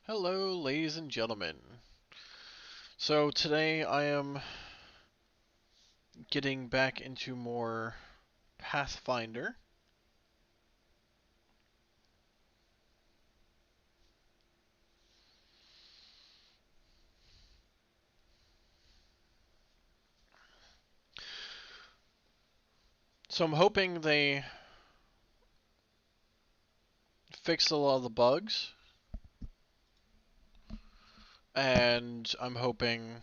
Hello, ladies and gentlemen. So today I am getting back into more Pathfinder. So I'm hoping they fix a lot of the bugs, and I'm hoping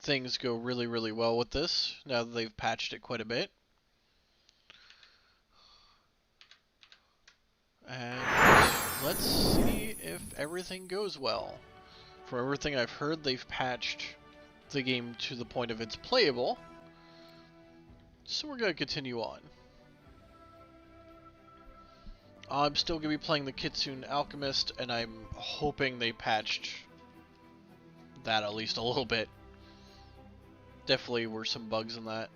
things go really, really well with this now that they've patched it quite a bit. And let's see if everything goes well. From everything I've heard, they've patched the game to the point of it's playable. So we're going to continue on. I'm still going to be playing the Kitsune Alchemist, and I'm hoping they patched that at least a little bit. Definitely were some bugs in that.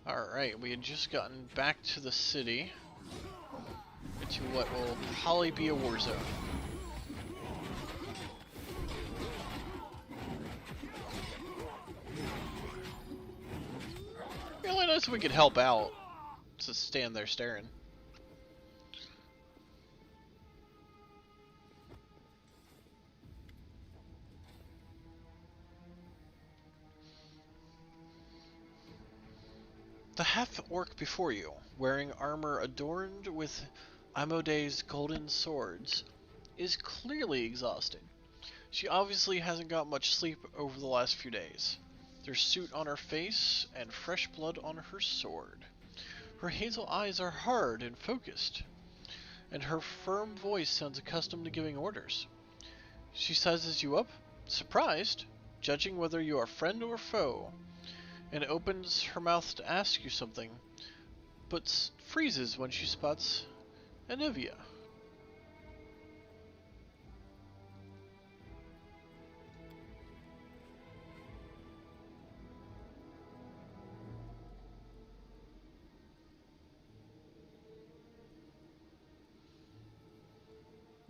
Alright, we had just gotten back to the city, into what will probably be a war zone. Really nice if we could help out, just stand there staring. The half-orc before you, wearing armor adorned with Amode's golden swords, is clearly exhausted. She obviously hasn't got much sleep over the last few days. There's soot on her face and fresh blood on her sword. Her hazel eyes are hard and focused, and her firm voice sounds accustomed to giving orders. She sizes you up, surprised, judging whether you are friend or foe, and opens her mouth to ask you something, but freezes when she spots Anivia.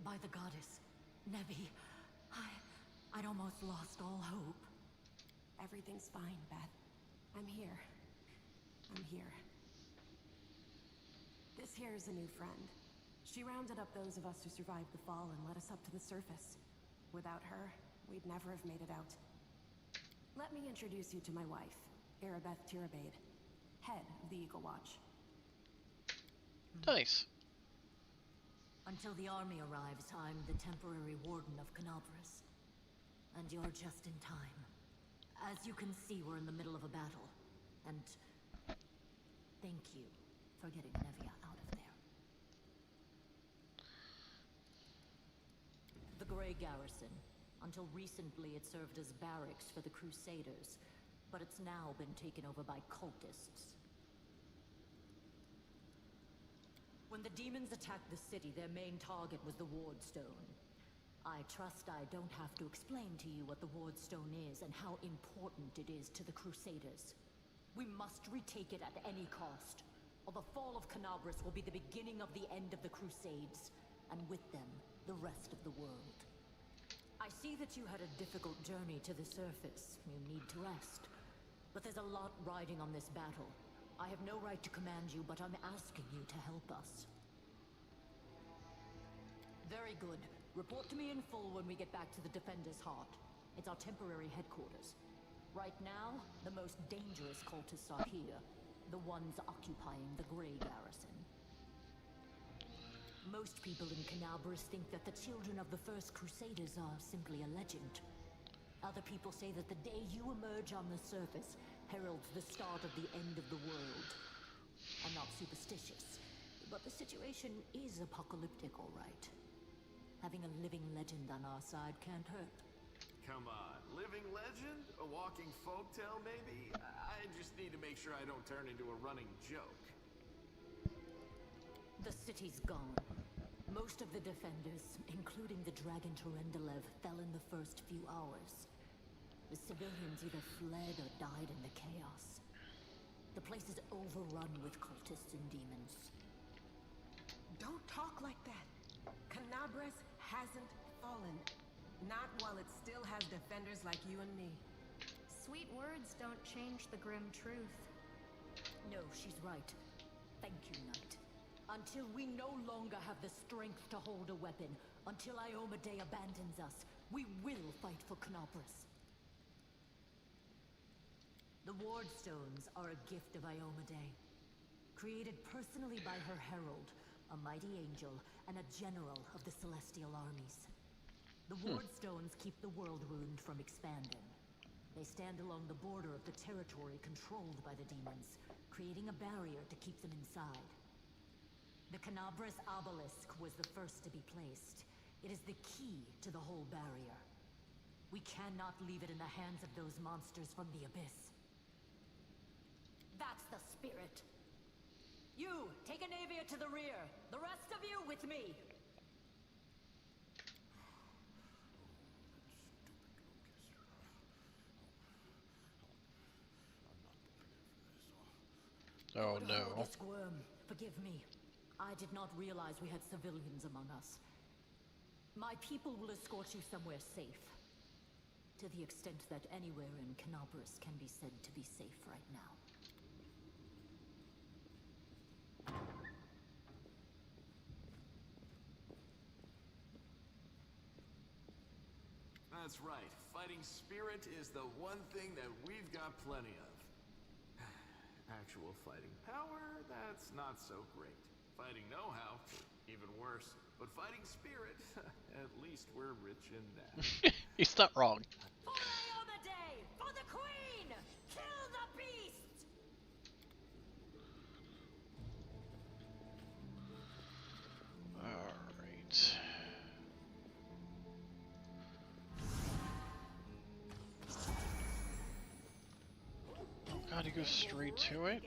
By the goddess, Nevi, I'd almost lost all hope. Everything's fine, Beth. I'm here. I'm here. This here is a new friend. She rounded up those of us who survived the fall and led us up to the surface. Without her, we'd never have made it out. Let me introduce you to my wife, Arabeth Tirabade, head of the Eagle Watch. Nice. Until the army arrives, I'm the temporary warden of Canabras. And you're just in time. As you can see, we're in the middle of a battle. And thank you for getting Nevia out of there. The Gray Garrison. Until recently, it served as barracks for the Crusaders, but it's now been taken over by cultists. When the demons attacked the city, their main target was the Wardstone. I trust I don't have to explain to you what the Wardstone is and how important it is to the Crusaders. We must retake it at any cost, or the fall of Canabras will be the beginning of the end of the Crusades, and with them, the rest of the world. I see that you had a difficult journey to the surface. You need to rest. But there's a lot riding on this battle. I have no right to command you, but I'm asking you to help us. Very good. Report to me in full when we get back to the Defender's Heart. It's our temporary headquarters. Right now, the most dangerous cultists are here. The ones occupying the Gray Garrison. Most people in Canabras think that the children of the First Crusaders are simply a legend. Other people say that the day you emerge on the surface heralds the start of the end of the world. I'm not superstitious, but the situation is apocalyptic, all right. Having a living legend on our side can't hurt. Come on, living legend? A walking folktale, maybe? I just need to make sure I don't turn into a running joke. The city's gone. Most of the defenders, including the Dragon Terendelev, fell in the first few hours. The civilians either fled or died in the chaos. The place is overrun with cultists and demons. Don't talk like that. Canabras hasn't fallen. Not while it still has defenders like you and me. Sweet words don't change the grim truth. No, she's right. Thank you, Knight. Until we no longer have the strength to hold a weapon, until Iomedae abandons us, we will fight for Canopus. The Wardstones are a gift of Iomedae. Created personally by her herald, a mighty angel, and a general of the celestial armies. The Wardstones keep the world wound from expanding. They stand along the border of the territory controlled by the demons, creating a barrier to keep them inside. The Canabras obelisk was the first to be placed. It is the key to the whole barrier. We cannot leave it in the hands of those monsters from the abyss. That's the spirit. You, take a Navia to the rear. The rest of you with me. Oh no. Squirm, forgive me. I did not realize we had civilians among us. My people will escort you somewhere safe. To the extent that anywhere in Canopus can be said to be safe right now. That's right. Fighting spirit is the one thing that we've got plenty of. Actual fighting power, that's not so great. Fighting know-how, even worse. But fighting spirit, at least we're rich in that. He's not wrong. For Iomedae! For the Queen! Kill the beast! Alright. God, he goes straight to it?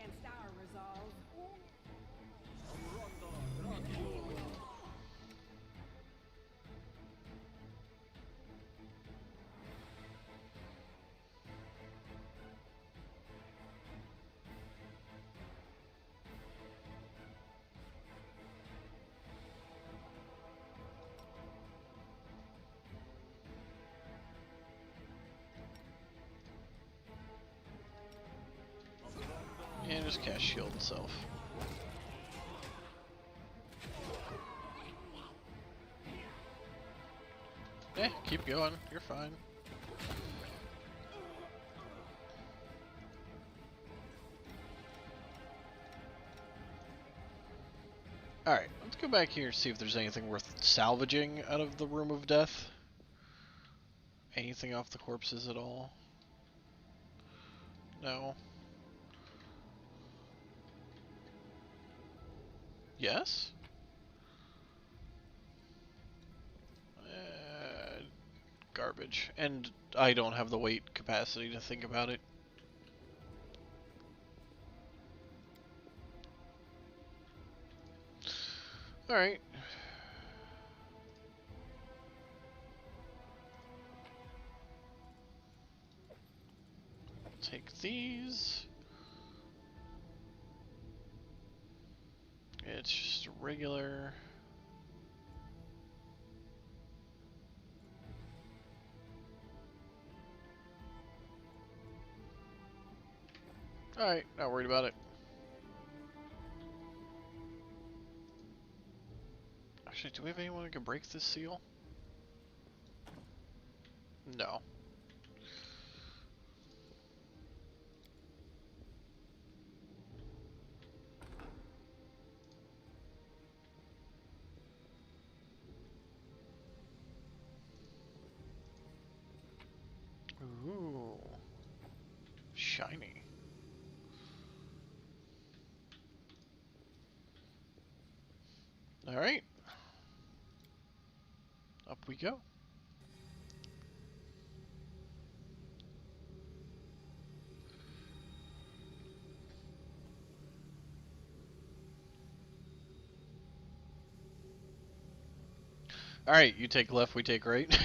And just cast shield itself. Yeah, keep going. You're fine. Alright, let's go back here and see if there's anything worth salvaging out of the Room of Death. Anything off the corpses at all? No. Yes? Garbage. And I don't have the weight capacity to think about it. Alright. Take these. It's just a regular. Alright, not worried about it. Actually, do we have anyone who can break this seal? No. Ooh. Shiny. Alright. Up we go. Alright, you take left, we take right.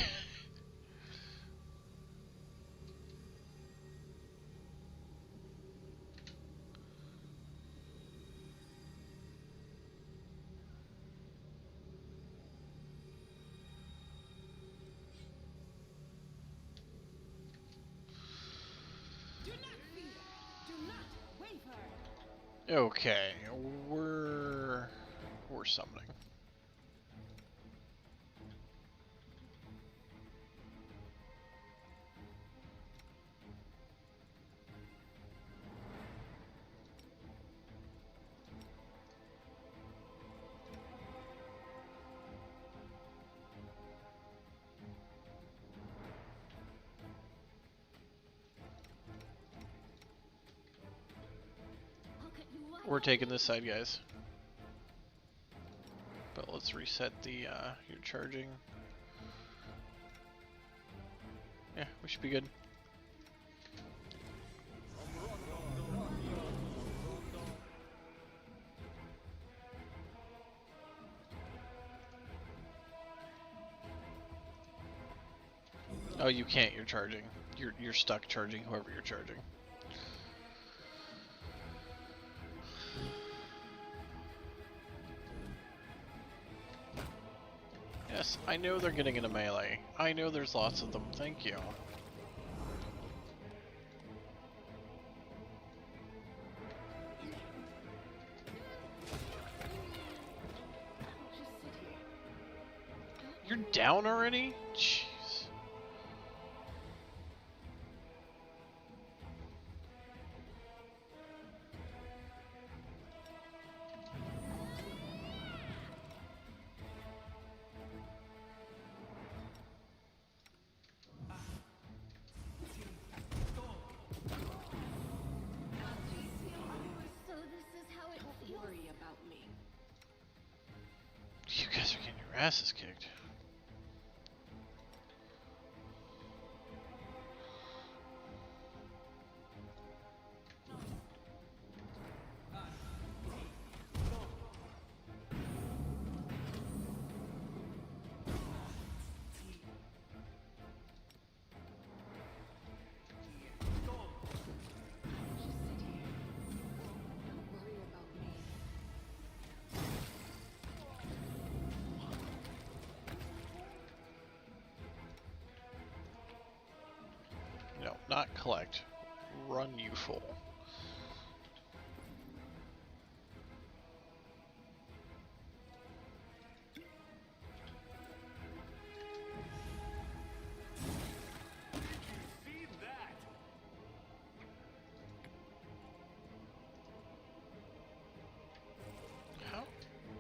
Okay, we're summoning. We're taking this side, guys. But let's reset the your charging. Yeah, we should be good. Oh, you can't. You're charging. You're stuck charging whoever you're charging. Yes, I know they're getting into melee. I know there's lots of them. Thank you. You're down already? Jeez. You guys are getting your asses kicked. No, not collect. Run, you fool. How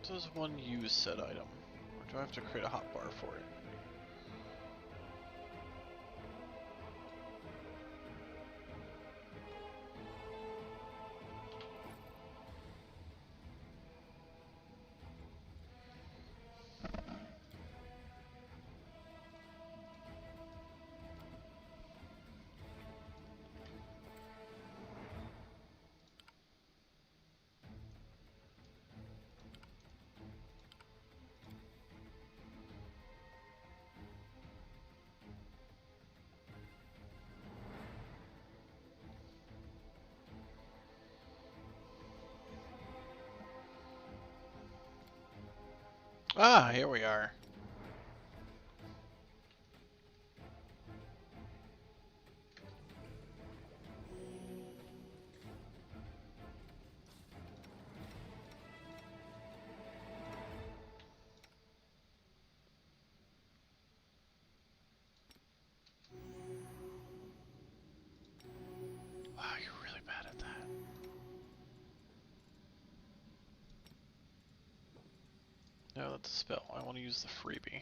does one use said item? Or do I have to create a hotbar for it? Ah, here we are. Wow, you're really bad at that. No, that's a spell. I want to use the freebie.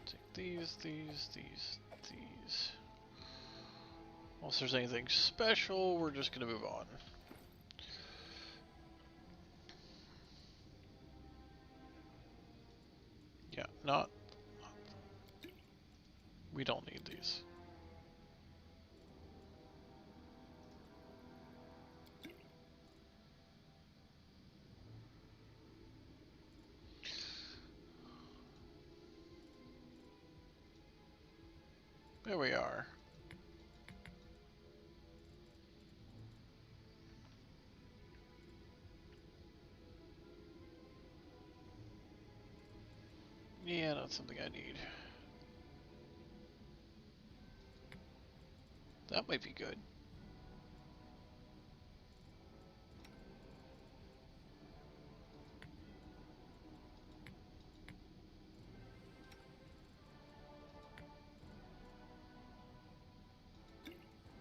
Take these. Unless there's anything special, we're just gonna move on. Yeah, not. We don't need these. There we are. Yeah, not something I need. That might be good.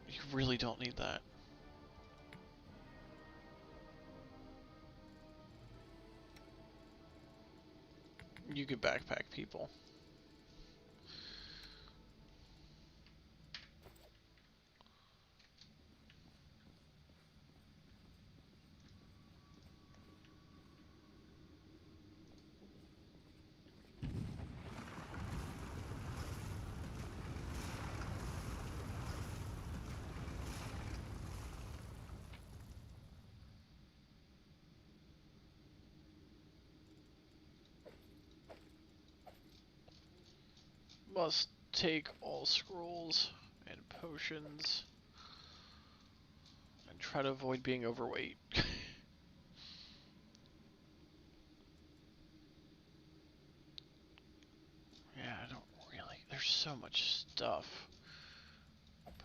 You really don't need that. You could backpack people. Must take all scrolls and potions and try to avoid being overweight. Yeah, I don't really. There's so much stuff.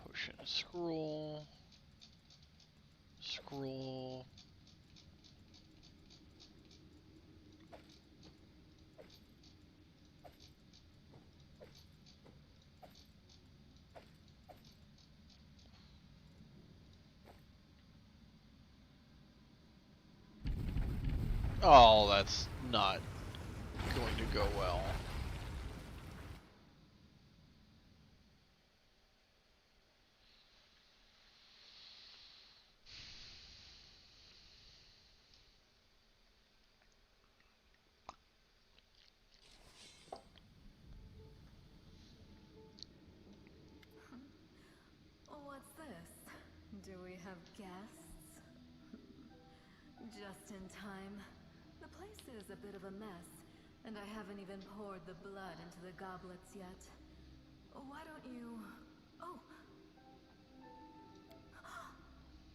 Potion, scroll, scroll. Oh, that's not going to go well. What's this? Do we have guests? Just in time. The place is a bit of a mess, and I haven't even poured the blood into the goblets yet. Why don't you... Oh!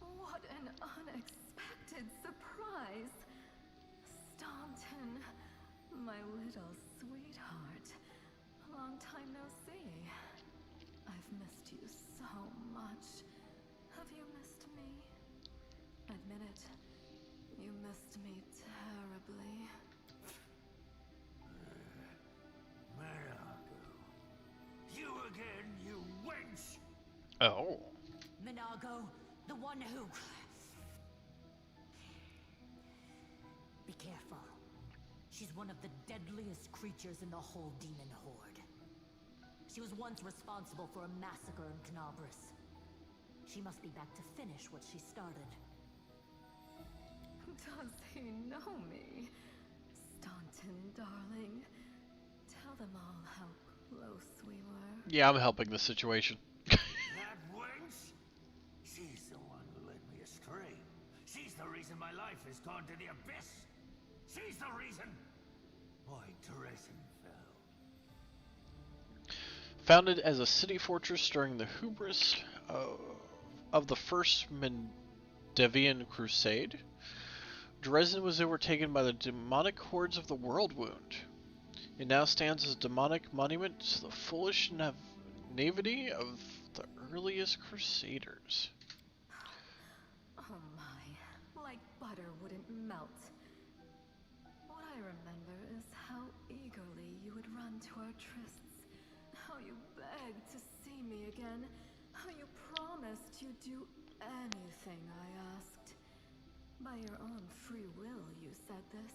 What an unexpected surprise! Staunton, my little sweetheart. Long time no see. I've missed you so much. Have you missed me? Admit it. You missed me terribly. Marago. You again, you wench! Oh. Minago, the one who... Be careful. She's one of the deadliest creatures in the whole demon horde. She was once responsible for a massacre in Canabras. She must be back to finish what she started. Does he know me? Staunton, darling. Tell them all how close we were. Yeah, I'm helping the situation. That wench? She's the one who led me astray. She's the reason my life has gone to the abyss. She's the reason why Dresden fell. Founded as a city fortress during the hubris of the First Mendevian Crusade, Dresden was overtaken by the demonic hordes of the World Wound. It now stands as a demonic monument to the foolish naivety of the earliest Crusaders. Oh my, like butter wouldn't melt. What I remember is how eagerly you would run to our trysts, how you begged to see me again, how you promised you'd do anything I asked. By your own free will, you said this.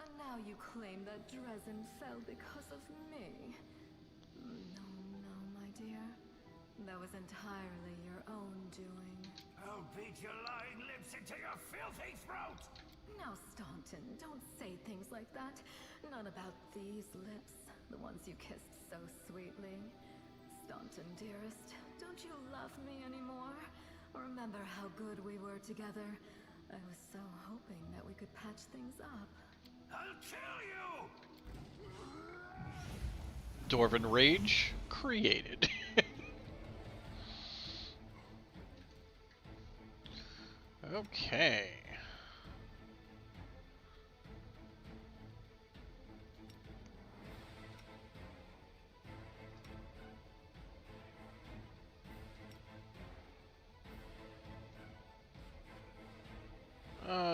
And now you claim that Dresden fell because of me. No, no, my dear. That was entirely your own doing. I'll beat your lying lips into your filthy throat! Now, Staunton, don't say things like that. Not about these lips, the ones you kissed so sweetly. Staunton, dearest, don't you love me anymore? Remember how good we were together? I was so hoping that we could patch things up. I'll kill you! Dwarven Rage created. Okay.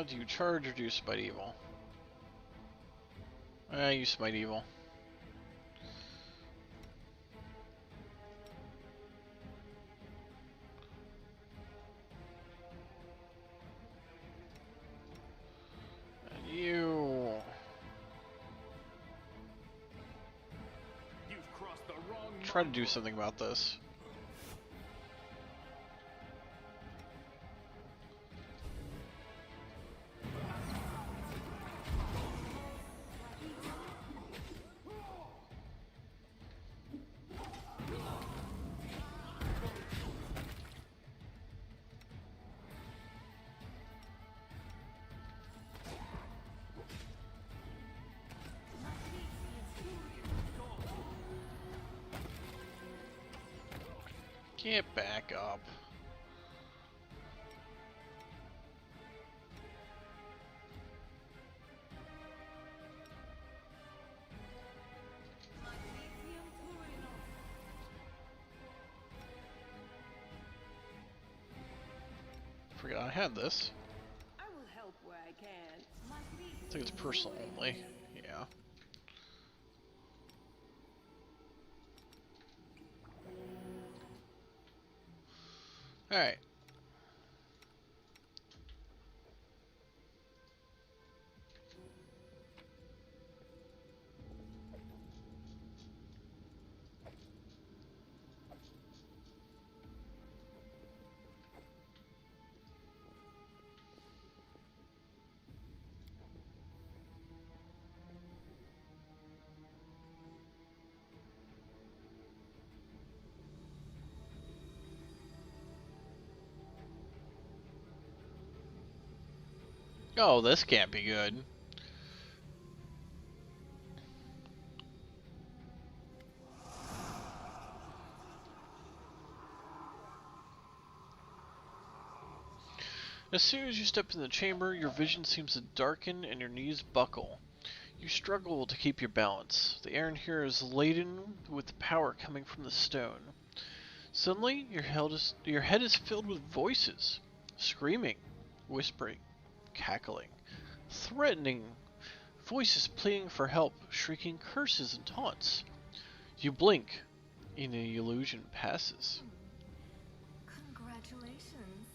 Do you charge or do you smite evil? You smite evil. And you... You've crossed the wrong Try to do something about this. Get back up. Forgot I had this. I will help where I can. I think it's personal only. Yeah. Alright. Oh, this can't be good. As soon as you step in the chamber, your vision seems to darken and your knees buckle. You struggle to keep your balance. The air in here is laden with the power coming from the stone. Suddenly, your head is filled with voices, screaming, whispering, cackling, threatening, voices pleading for help, shrieking curses and taunts. You blink, and the illusion passes. Congratulations.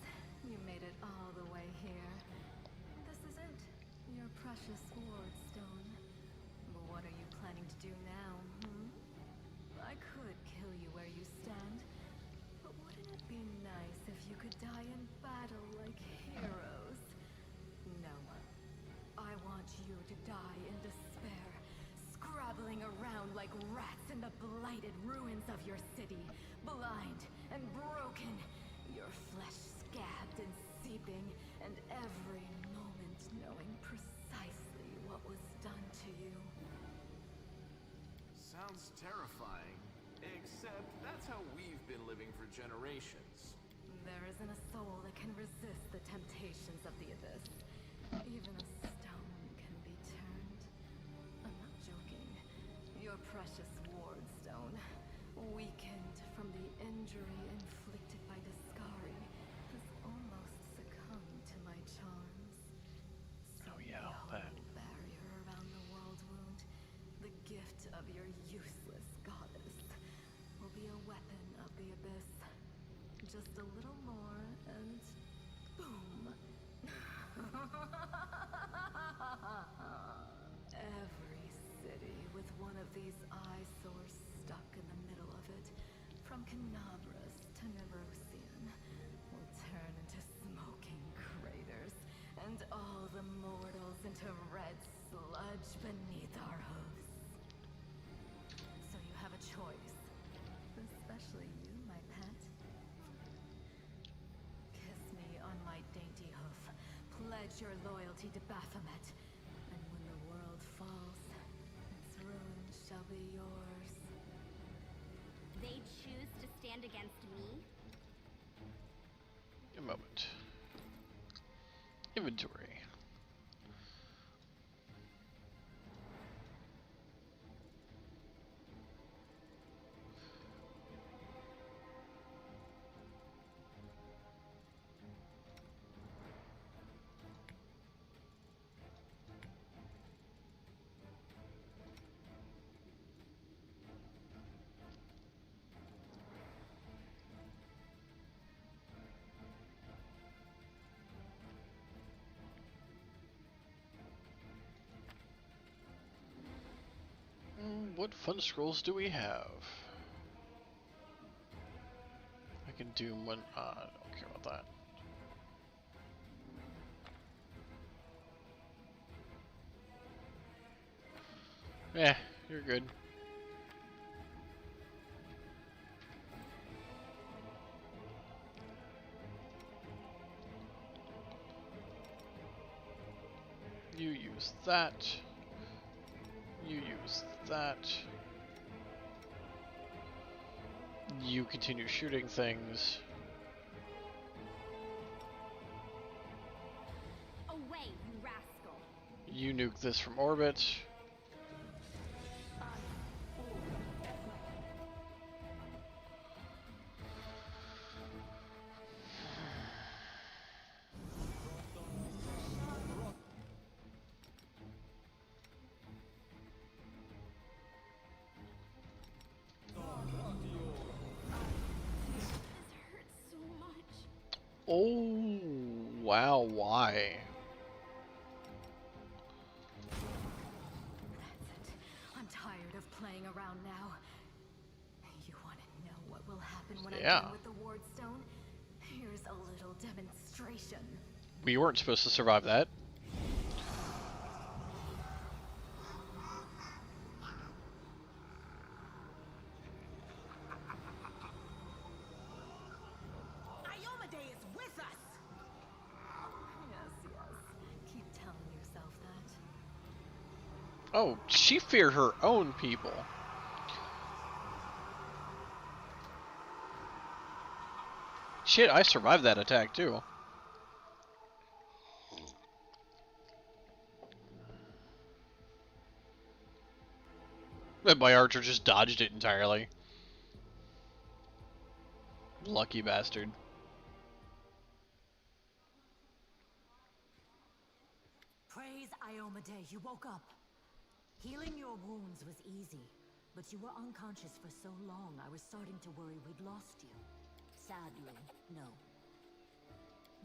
You made it all the way here. This is it. Your precious Wardstone. But what are you planning to do now, I could kill you where you stand, but wouldn't it be nice if you could die in battle like heroes? No. I want you to die in despair, scrabbling around like rats in the blighted ruins of your city, blind and broken, your flesh scabbed and seeping, and every moment knowing precisely what was done to you. Sounds terrifying. Except that's how we've been living for generations. There isn't a soul that can resist the temptations of the abyss. Even a stone can be turned. I'm not joking. Your precious Wardstone, weakened from the injury inflicted by Discari, has almost succumbed to my charms. So Oh yeah, I'll the bet. whole barrier around the world wound, the gift of your useless goddess, will be a weapon of the abyss. Just a little more, and boom. Every city with one of these eyesores stuck in the middle of it, from Canabras to Tenebrosian will turn into smoking craters, and all the mortals into red sludge beneath our hooves. So you have a choice, especially you, my pet. Kiss me on my dainty hoof, pledge your loyalty to Baphomet, and when the world falls, its ruin shall be yours. They choose to stand against me? A moment. Inventory. What fun scrolls do we have? I can do one. I don't care about that. Yeah, you're good. You use that. You use that. You continue shooting things. Away, you rascal! You nuke this from orbit. Oh, wow, why? That's it. I'm tired of playing around now. You want to know what will happen when I'm done with the Wardstone? Here's a little demonstration. We weren't supposed to survive that. Oh, she feared her own people. Shit, I survived that attack too. But my archer just dodged it entirely. Lucky bastard. Praise Iomade, you woke up. Healing your wounds was easy, but you were unconscious for so long I was starting to worry we'd lost you. Sadly, no.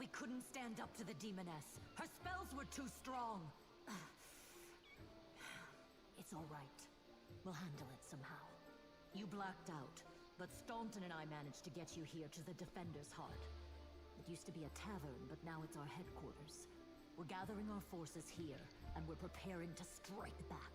We couldn't stand up to the demoness. Her spells were too strong. It's all right. We'll handle it somehow. You blacked out, but Staunton and I managed to get you here to the Defender's Heart. It used to be a tavern, but now it's our headquarters. We're gathering our forces here, and we're preparing to strike back.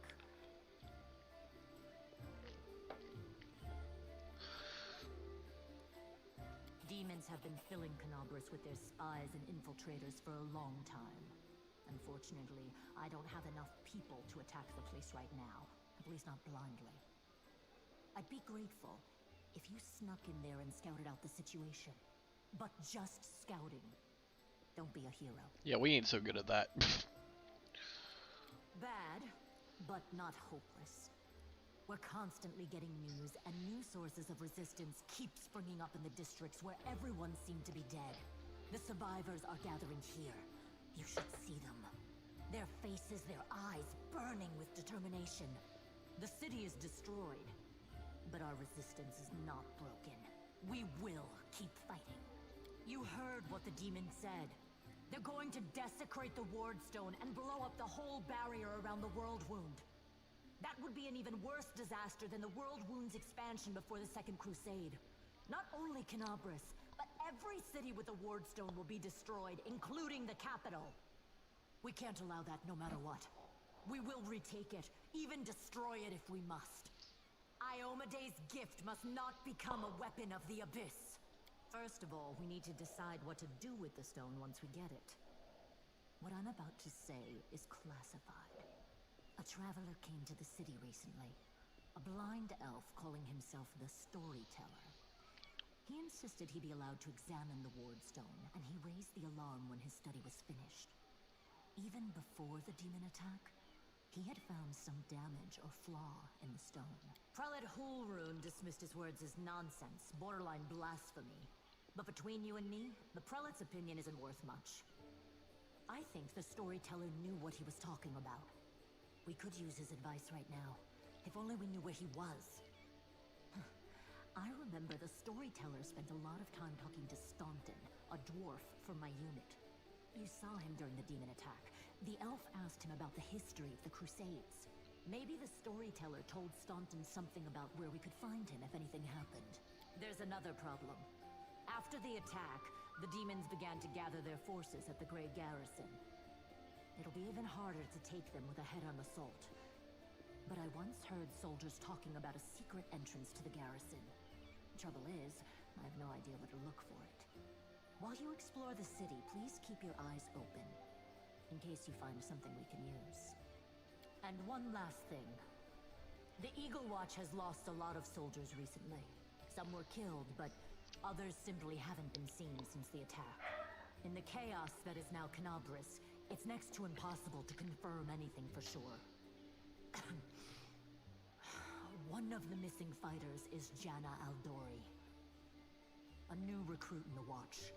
Demons have been filling Canobras with their spies and infiltrators for a long time. Unfortunately, I don't have enough people to attack the place right now, at least not blindly. I'd be grateful if you snuck in there and scouted out the situation. But just scouting. Don't be a hero. Yeah, we ain't so good at that. Bad, but not hopeless. We're constantly getting news, and new sources of resistance keep springing up in the districts where everyone seemed to be dead. The survivors are gathering here. You should see them. Their faces, their eyes burning with determination. The city is destroyed, but our resistance is not broken. We will keep fighting. You heard what the demon said. They're going to desecrate the Wardstone and blow up the whole barrier around the World Wound. That would be an even worse disaster than the World Wound's expansion before the Second Crusade. Not only Canabras, but every city with a Wardstone will be destroyed, including the capital. We can't allow that no matter what. We will retake it, even destroy it if we must. Iomede's gift must not become a weapon of the Abyss. First of all, we need to decide what to do with the stone once we get it. What I'm about to say is classified. A traveler came to the city recently. A blind elf calling himself the Storyteller. He insisted he be allowed to examine the Wardstone, and he raised the alarm when his study was finished. Even before the demon attack, he had found some damage or flaw in the stone. Prelate Hulrune dismissed his words as nonsense, borderline blasphemy. But between you and me, the prelate's opinion isn't worth much. I think the Storyteller knew what he was talking about. We could use his advice right now, if only we knew where he was. I remember the Storyteller spent a lot of time talking to Staunton, a dwarf from my unit. You saw him during the demon attack. The elf asked him about the history of the Crusades. Maybe the Storyteller told Staunton something about where we could find him if anything happened. There's another problem. After the attack, the demons began to gather their forces at the Gray Garrison. It'll be even harder to take them with a head-on assault. But I once heard soldiers talking about a secret entrance to the garrison. Trouble is, I have no idea where to look for it. While you explore the city, please keep your eyes open, in case you find something we can use. And one last thing. The Eagle Watch has lost a lot of soldiers recently. Some were killed, but others simply haven't been seen since the attack. In the chaos that is now Canabras, it's next to impossible to confirm anything for sure. One of the missing fighters is Jana Aldori. A new recruit in the Watch.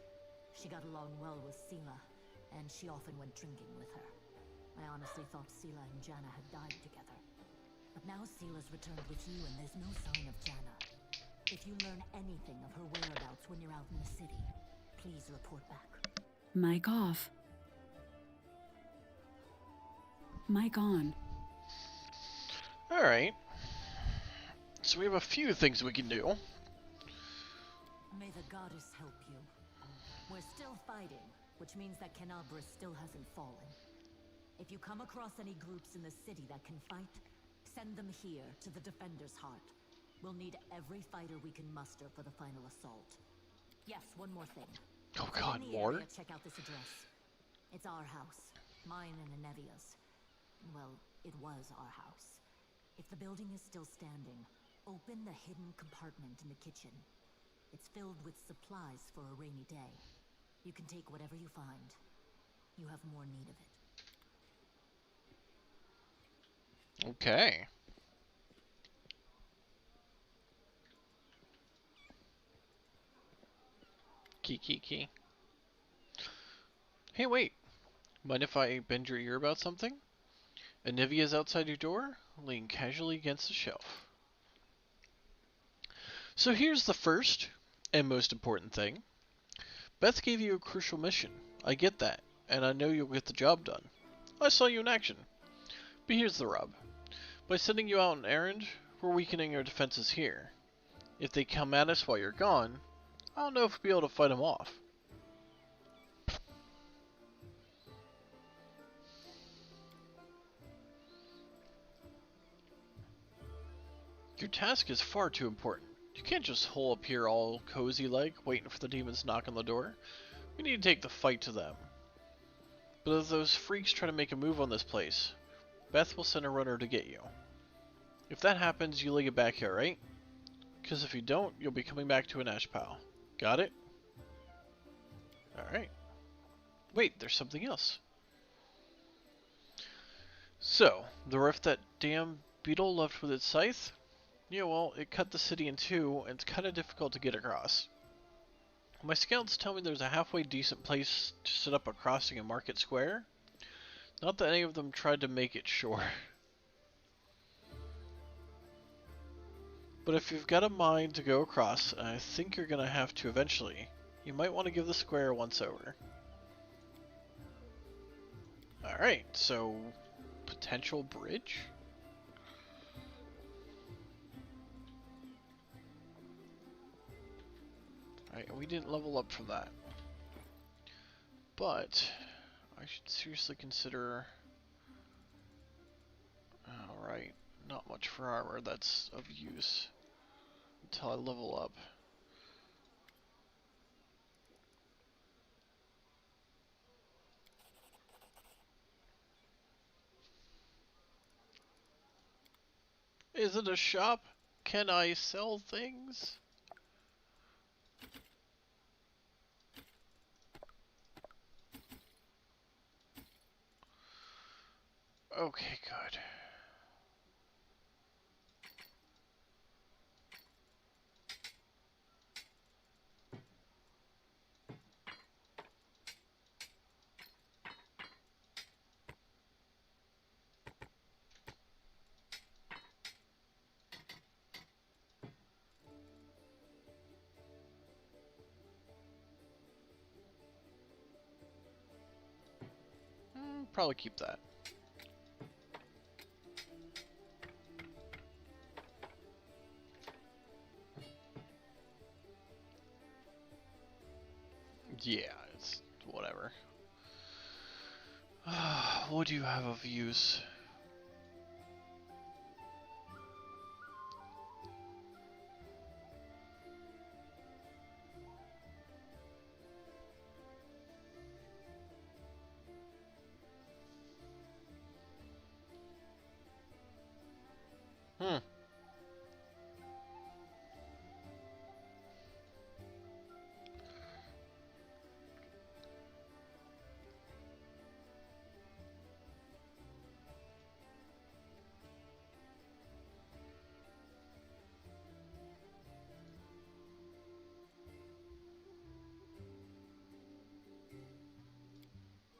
She got along well with Sela, and she often went drinking with her. I honestly thought Sela and Jana had died together. But now Sela's returned with you, and there's no sign of Jana. If you learn anything of her whereabouts when you're out in the city, please report back. Mic off. Mic on. Alright. So we have a few things we can do. May the goddess help you. We're still fighting, which means that Canabras still hasn't fallen. If you come across any groups in the city that can fight, send them here to the Defender's Heart. We'll need every fighter we can muster for the final assault. Yes, one more thing. Oh god, In the more? area, check out this address. It's our house. Mine and Anevia's. Well, it was our house. If the building is still standing, open the hidden compartment in the kitchen. It's filled with supplies for a rainy day. You can take whatever you find. You have more need of it. Okay. Key. Hey, wait. Mind if I bend your ear about something? Anivia's outside your door, leaning casually against the shelf. So here's the first and most important thing. Beth gave you a crucial mission. I get that, and I know you'll get the job done. I saw you in action. But here's the rub. By sending you out on an errand, we're weakening our defenses here. If they come at us while you're gone, I don't know if we'll be able to fight them off. Your task is far too important. You can't just hole up here all cozy like, waiting for the demons to knock on the door. We need to take the fight to them. But if those freaks try to make a move on this place, Beth will send a runner to get you. If that happens, you leave it back here, right? Because if you don't, you'll be coming back to an ash pile. Got it? Alright. Wait, there's something else. So, the rift that damn beetle left with its scythe? Yeah, well, it cut the city in two, and it's kind of difficult to get across. My scouts tell me there's a halfway decent place to set up a crossing in Market Square. Not that any of them tried to make it sure. But if you've got a mind to go across, and I think you're gonna have to eventually, you might want to give the square a once over. Alright, so potential bridge? Alright, we didn't level up from that. But I should seriously consider... Alright, not much for armor that's of use until I level up. Is it a shop? Can I sell things? Okay, good. Probably keep that. Yeah, it's whatever. What do you have of use? Hmm.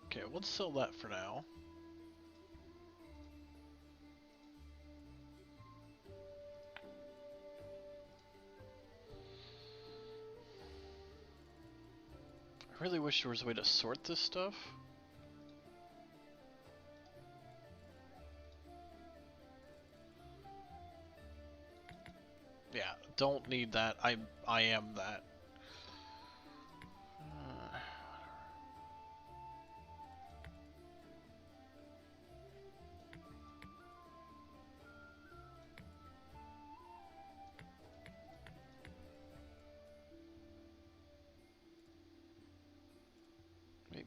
Okay, let's sell that for now. I really wish there was a way to sort this stuff. Yeah, don't need that. I am that.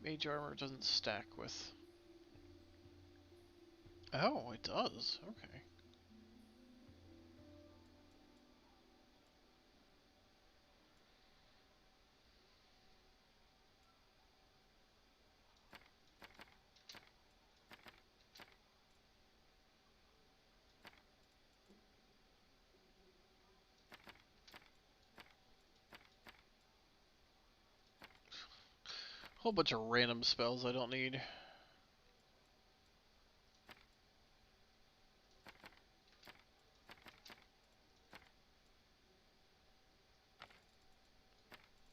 Mage armor doesn't stack with. Oh, it does. Okay. Whole bunch of random spells I don't need.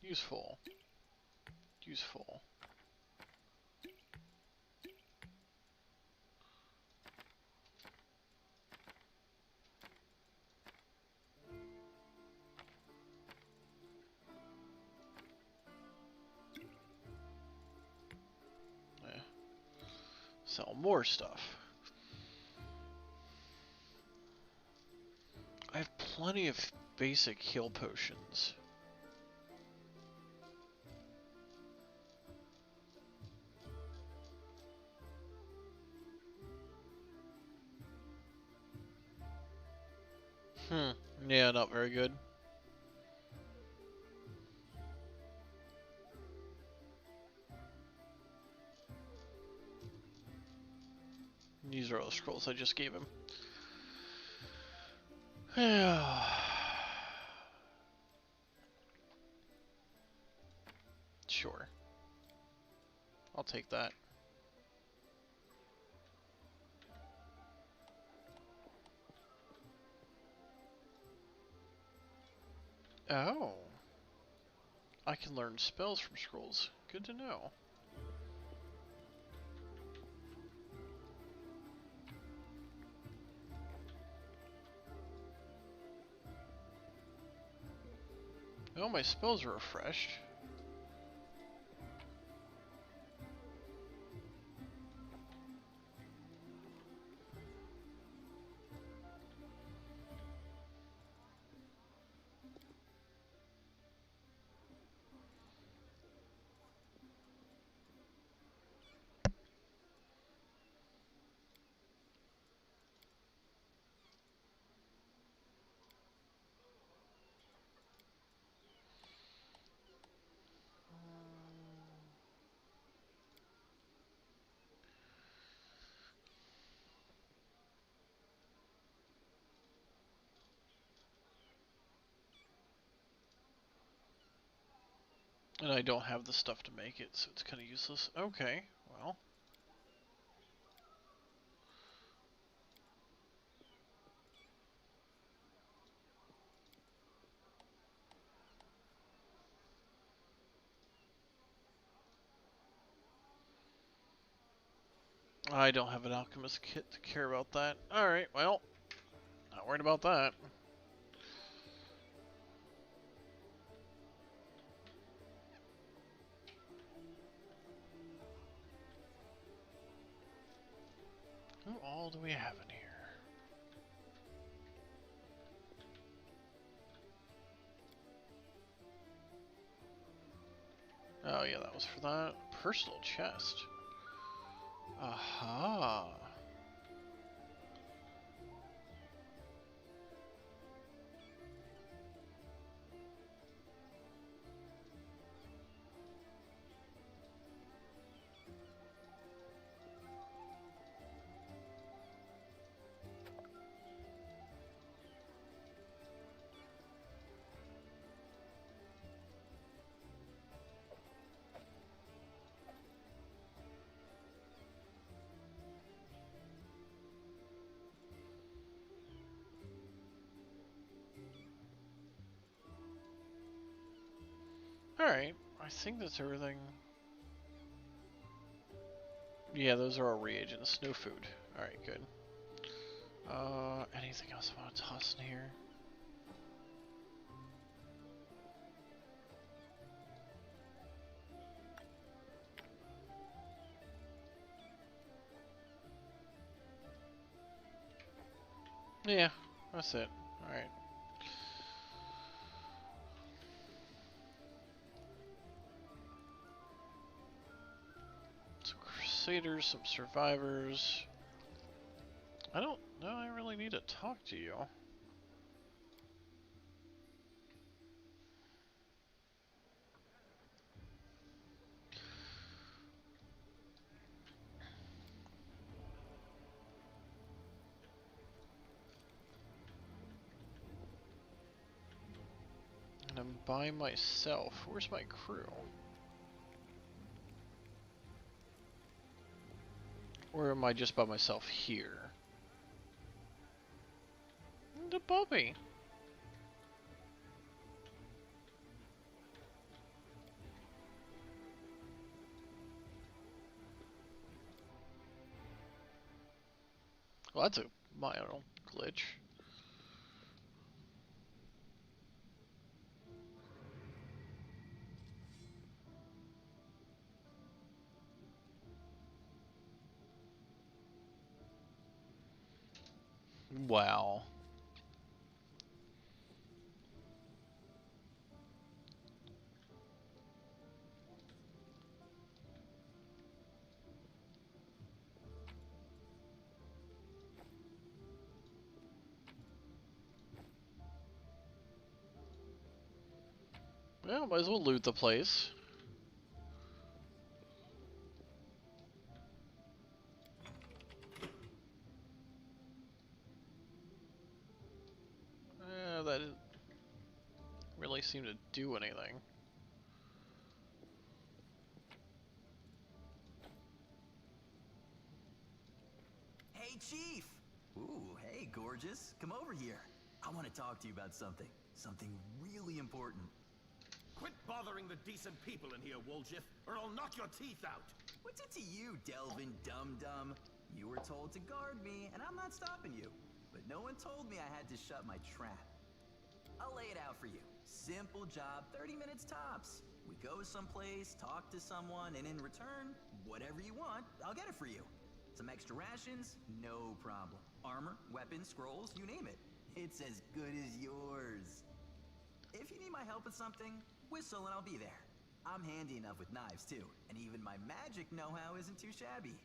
Useful. Useful. Yeah. Sell more stuff. I have plenty of basic heal potions. Yeah, not very good. These are all the scrolls I just gave him. Yeah. Sure. I'll take that. Oh. I can learn spells from scrolls. Good to know. Oh, my spells are refreshed. And I don't have the stuff to make it, so it's kind of useless. Okay, well. I don't have an alchemist kit to care about that. Alright, well. Not worried about that. Who all do we have in here? Oh yeah, that was for that. Personal chest. Aha. Alright, I think that's everything. Yeah, those are all reagents, no food. Alright, good. Anything else I want to toss in here? Yeah, that's it. Alright. Some Crusaders, some Survivors. I don't know I really need to talk to you. And I'm by myself. Where's my crew? Or am I just by myself here? The puppy. Well, that's a mild glitch. Wow. Well, might as well loot the place. That didn't really seem to do anything. Hey, Chief! Ooh, hey, gorgeous. Come over here. I want to talk to you about something. Something really important. Quit bothering the decent people in here, Woljiff, or I'll knock your teeth out! What's it to you, Delvin Dum-Dum? You were told to guard me, and I'm not stopping you. But no one told me I had to shut my trap. I'll lay it out for you. Simple job, 30 minutes tops. We go someplace, talk to someone, and in return, whatever you want, I'll get it for you. Some extra rations? No problem. Armor, weapons, scrolls, you name it. It's as good as yours. If you need my help with something, whistle and I'll be there. I'm handy enough with knives too, and even my magic know-how isn't too shabby.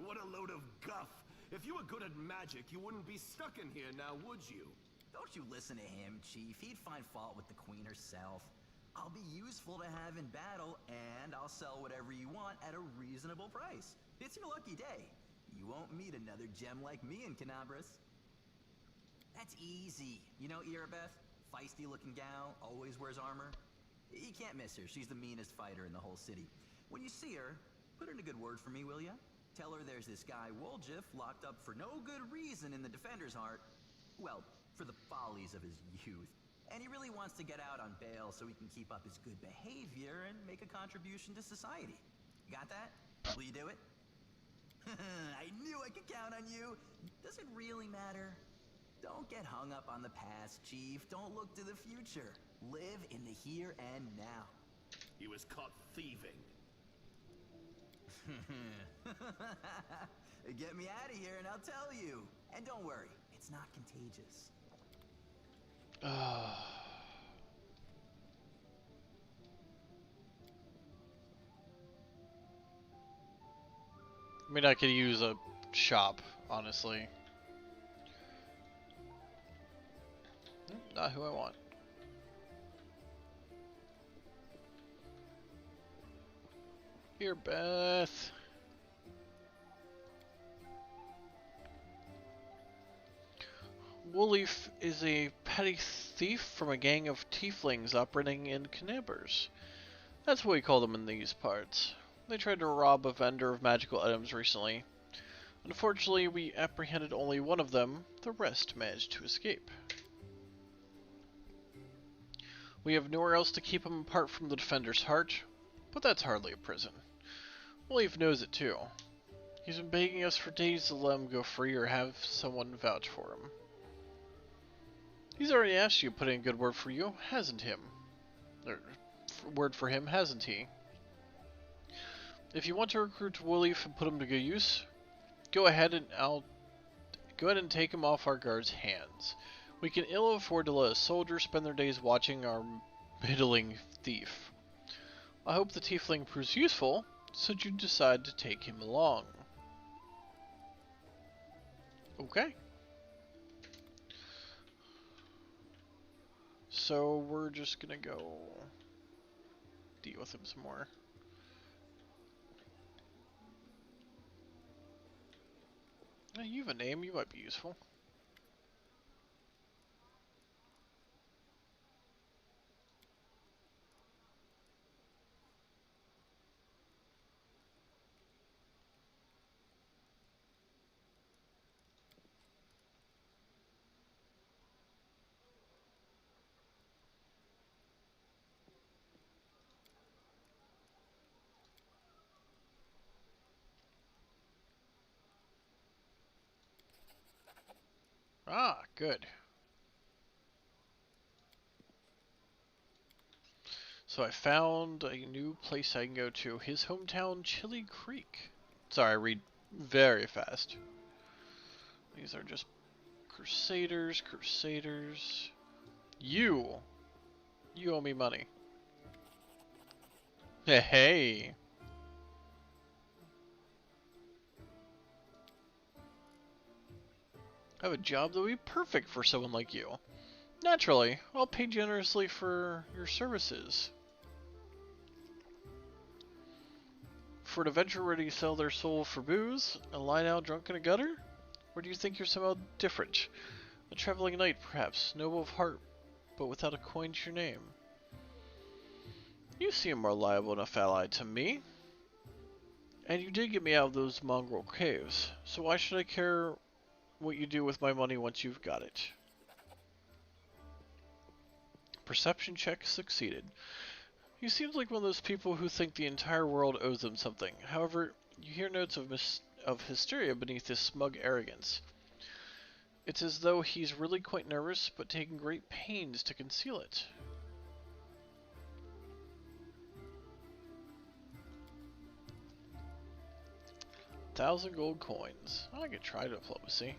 What a load of guff. If you were good at magic, you wouldn't be stuck in here now, would you? Don't you listen to him, Chief. He'd find fault with the Queen herself. I'll be useful to have in battle, and I'll sell whatever you want at a reasonable price. It's your lucky day. You won't meet another gem like me in Canabras. That's easy. You know Irabeth? Feisty-looking gal, always wears armor. You can't miss her. She's the meanest fighter in the whole city. When you see her, put in a good word for me, will ya? Tell her there's this guy, Woljif, locked up for no good reason in the Defender's Heart. Well, for the follies of his youth. And he really wants to get out on bail so he can keep up his good behavior and make a contribution to society. Got that? Will you do it? I knew I could count on you. Does it really matter? Don't get hung up on the past, Chief. Don't look to the future. Live in the here and now. He was caught thieving. Get me out of here and I'll tell you. And don't worry, it's not contagious. I mean, I could use a shop, honestly. Not who I want. Here, Beth. Woolleaf is a petty thief from a gang of tieflings operating in Canabras. That's what we call them in these parts. They tried to rob a vendor of magical items recently. Unfortunately, we apprehended only one of them. The rest managed to escape. We have nowhere else to keep him apart from the Defender's Heart, but that's hardly a prison. Woolleaf knows it too. He's been begging us for days to let him go free or have someone vouch for him. He's already asked you to put in a good word for you, hasn't him? Word for him, hasn't he? If you want to recruit Woolleaf and put him to good use, go ahead and take him off our guards' hands. We can ill afford to let a soldier spend their days watching our middling thief. I hope the tiefling proves useful, so you decide to take him along. Okay. So we're just gonna go deal with him some more. You have a name, you might be useful. Ah, good. So I found a new place I can go to. His hometown, Chili Creek. Sorry, I read very fast. These are just Crusaders. You owe me money. Hey. I have a job that would be perfect for someone like you. Naturally, I'll pay generously for your services. For an adventurer ready to sell their soul for booze, a line out drunk in a gutter? Or do you think you're somehow different? A traveling knight, perhaps, noble of heart, but without a coin to your name. You seem more reliable enough ally to me. And you did get me out of those mongrel caves, so why should I care what you do with my money once you've got it? Perception check succeeded. He seems like one of those people who think the entire world owes them something. However, you hear notes of hysteria beneath his smug arrogance. It's as though he's really quite nervous, but taking great pains to conceal it. $1,000 gold coins. I could try diplomacy.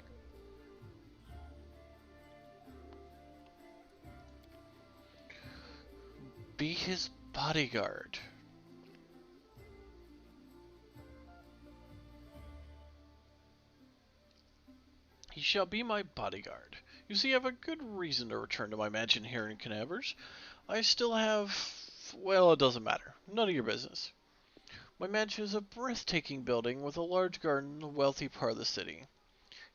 Be his bodyguard. He shall be my bodyguard. You see, I have a good reason to return to my mansion here in Canavers. I still have... well, it doesn't matter. None of your business. My mansion is a breathtaking building with a large garden in a wealthy part of the city.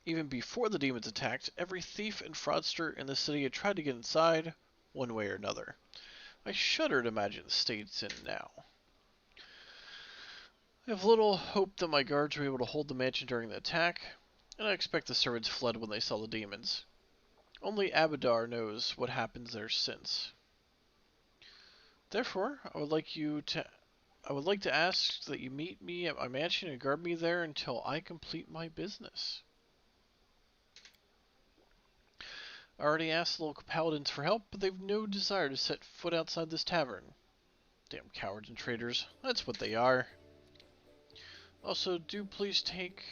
Even before the demons attacked, every thief and fraudster in the city had tried to get inside, one way or another. I shudder to imagine the state it's in now. I have little hope that my guards were able to hold the mansion during the attack, and I expect the servants fled when they saw the demons. Only Abadar knows what happens there since. Therefore, I would like to ask that you meet me at my mansion and guard me there until I complete my business. I already asked the local paladins for help, but they've no desire to set foot outside this tavern. Damn cowards and traitors, that's what they are. Also, do please take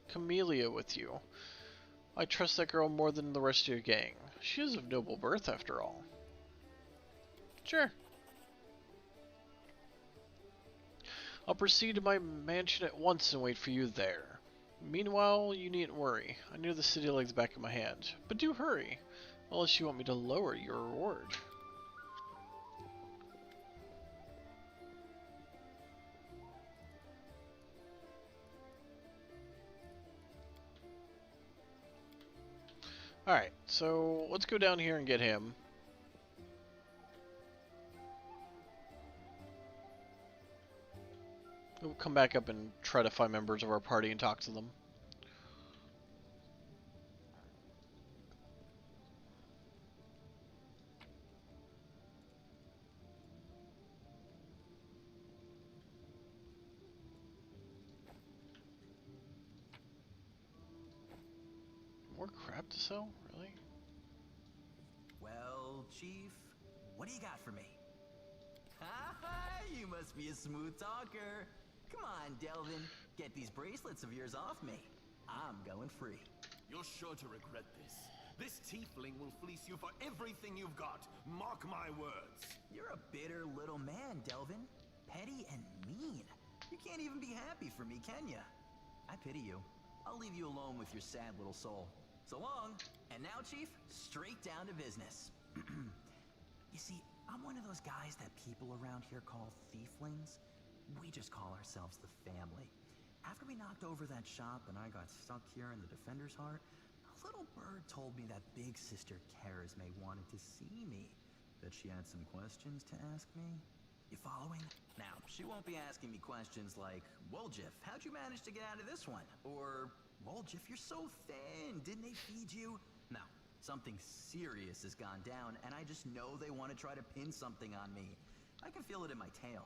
Camellia with you. I trust that girl more than the rest of your gang. She is of noble birth, after all. Sure. I'll proceed to my mansion at once and wait for you there. Meanwhile, you needn't worry. I know the city like the back of my hand. But do hurry, unless you want me to lower your reward. Alright, so let's go down here and get him. We'll come back up and try to find members of our party and talk to them. More crap to sell? Really? Well, Chief, what do you got for me? Ha! You must be a smooth talker. Come on, Delvin. Get these bracelets of yours off me. I'm going free. You're sure to regret this. This tiefling will fleece you for everything you've got. Mark my words. You're a bitter little man, Delvin. Petty and mean. You can't even be happy for me, can ya? I pity you. I'll leave you alone with your sad little soul. So long. And now, Chief, straight down to business. You see, I'm one of those guys that people around here call thieflings. We just call ourselves the family. After we knocked over that shop and I got stuck here in the Defender's Heart, a little bird told me that big sister Karazme wanted to see me. That she had some questions to ask me. You following? Now, she won't be asking me questions like, Woljif, how'd you manage to get out of this one? Or, Woljif, you're so thin, didn't they feed you? No, something serious has gone down, and I just know they want to try to pin something on me. I can feel it in my tail.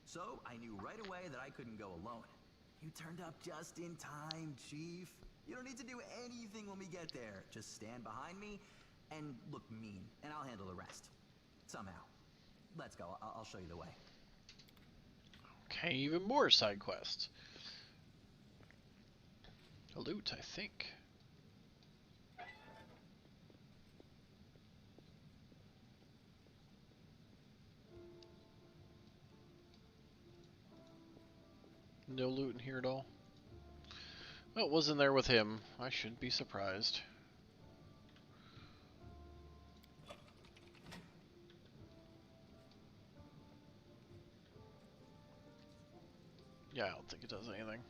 So, I knew right away that I couldn't go alone. You turned up just in time, Chief. You don't need to do anything when we get there. Just stand behind me and look mean, and I'll handle the rest. Somehow. Let's go. I'll show you the way. Okay, even more side quests. A loot, I think. No loot in here at all. Well, it wasn't there with him. I shouldn't be surprised. Yeah, I don't think it does anything.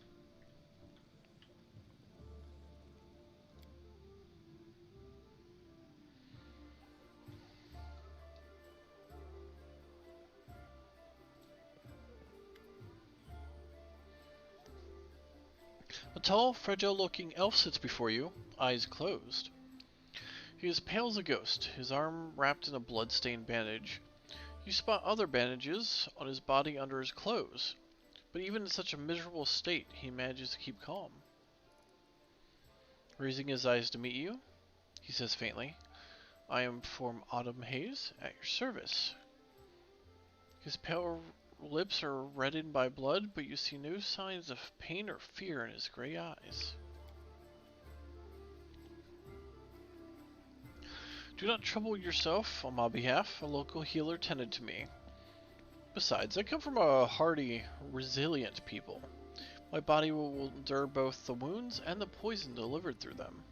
A tall, fragile-looking elf sits before you, eyes closed. He is pale as a ghost, his arm wrapped in a blood-stained bandage. You spot other bandages on his body under his clothes, but even in such a miserable state, he manages to keep calm. Raising his eyes to meet you, he says faintly, I am from Autumn Haze, at your service. His pale lips are reddened by blood, but you see no signs of pain or fear in his gray eyes. Do not trouble yourself on my behalf, a local healer tended to me. Besides, I come from a hardy, resilient people. My body will endure both the wounds and the poison delivered through them.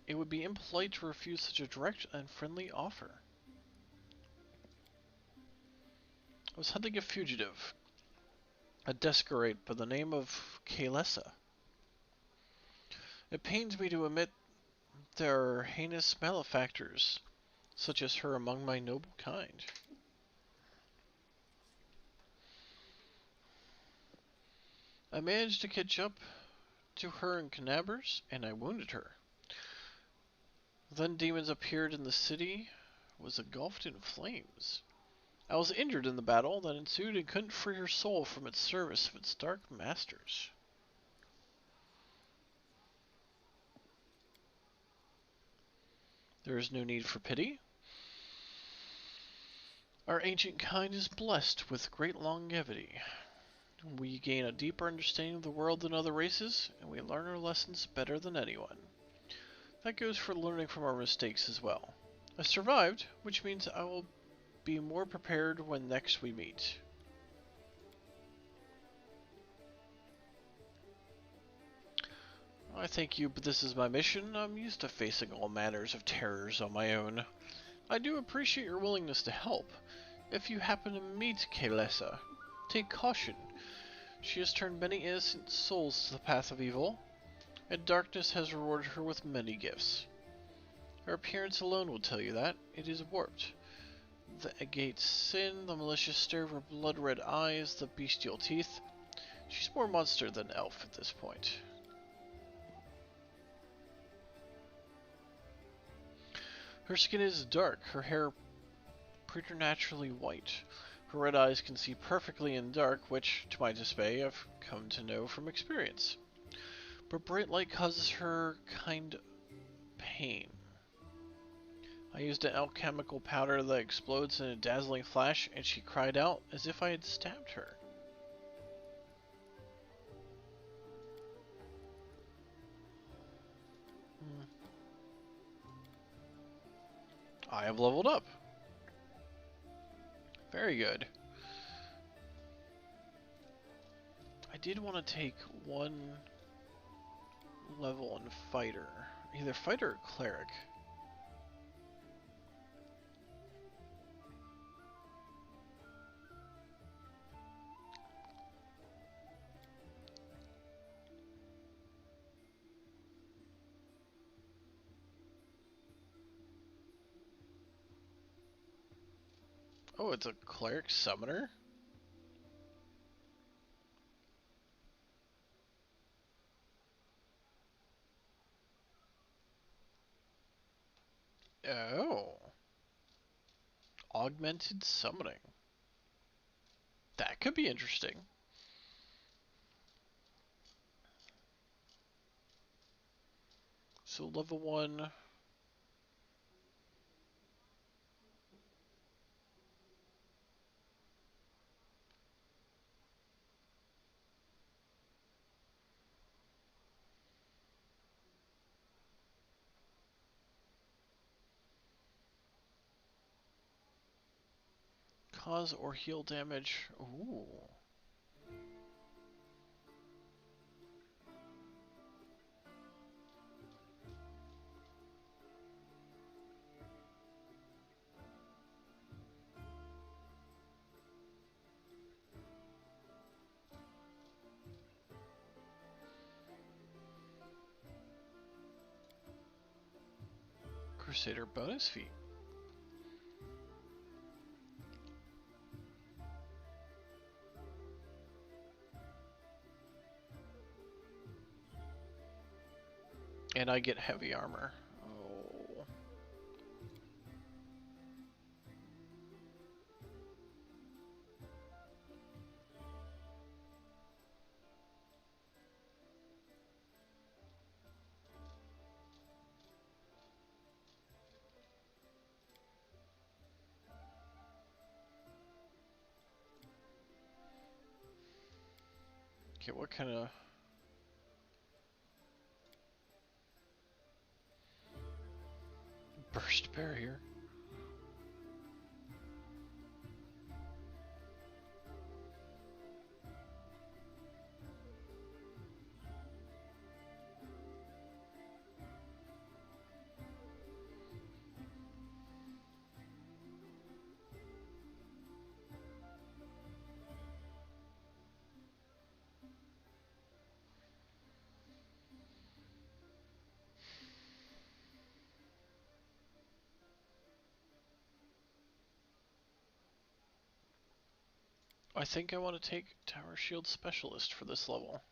It would be impolite to refuse such a direct and friendly offer. I was hunting a fugitive, a desperate by the name of Kalesa. It pains me to admit there are heinous malefactors, such as her, among my noble kind. I managed to catch up to her in Canabers, and I wounded her. Then demons appeared in the city, was engulfed in flames. I was injured in the battle that ensued and couldn't free her soul from its service of its dark masters. There is no need for pity. Our ancient kind is blessed with great longevity. We gain a deeper understanding of the world than other races, and we learn our lessons better than anyone. That goes for learning from our mistakes as well. I survived, which means I will be more prepared when next we meet. I thank you, but this is my mission. I'm used to facing all manners of terrors on my own. I do appreciate your willingness to help. If you happen to meet Kalesa, take caution. She has turned many innocent souls to the path of evil, and darkness has rewarded her with many gifts. Her appearance alone will tell you that. It is warped. The agate sin, the malicious stare of her blood-red eyes, the bestial teeth. She's more monster than elf at this point. Her skin is dark, her hair preternaturally white. Her red eyes can see perfectly in dark, which, to my dismay, I've come to know from experience. But bright light causes her kind pain. I used an alchemical powder that explodes in a dazzling flash, and she cried out as if I had stabbed her. I have leveled up. Very good. I did want to take one level on fighter. Either fighter or cleric. Oh, it's a cleric summoner? Oh. Augmented summoning. That could be interesting. So level 1. Cause or heal damage. Ooh. Crusader bonus feat. And I get heavy armor. Oh. Okay, what kind of... burst barrier? I think I want to take Tower Shield Specialist for this level.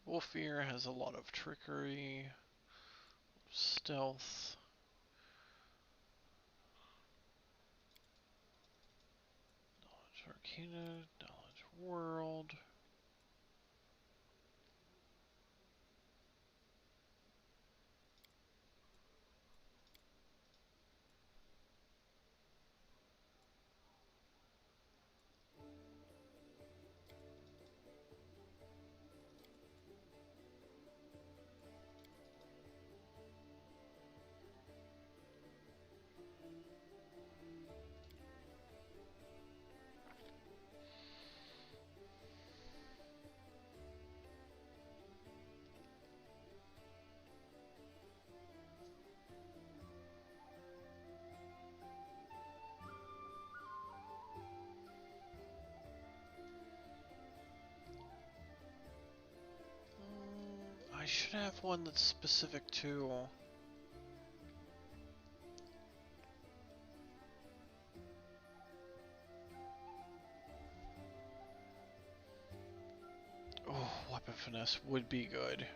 Wolfear has a lot of trickery, stealth. Knowledge Arcana, Knowledge World. I should have one that's specific to... Oh, Weapon Finesse would be good.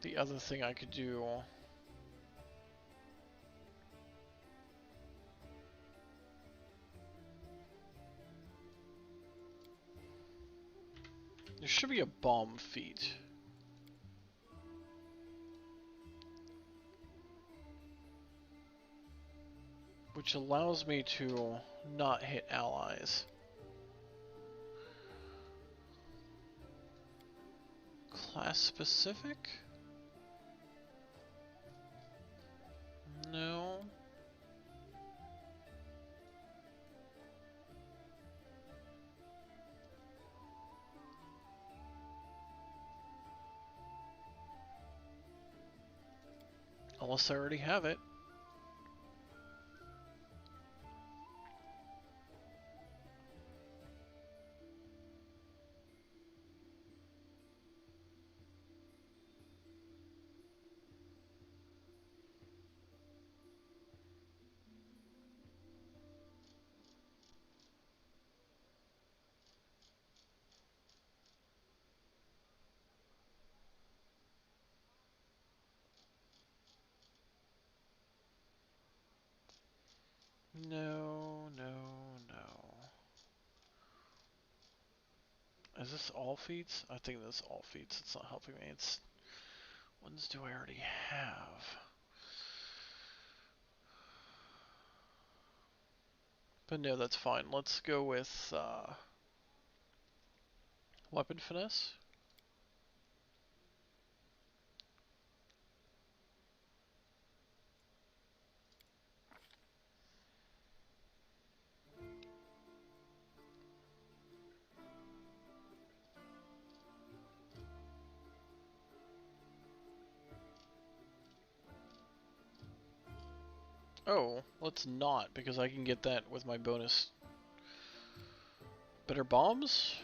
The other thing I could do... There should be a bomb feat. Which allows me to not hit allies. Class specific? No. Unless I already have it. No, no, no. Is this all feats? I think that's all feats. It's not helping me. It's... Ones do I already have? But no, that's fine. Let's go with Weapon Finesse. Oh, let's not, because I can get that with my bonus. Better bombs?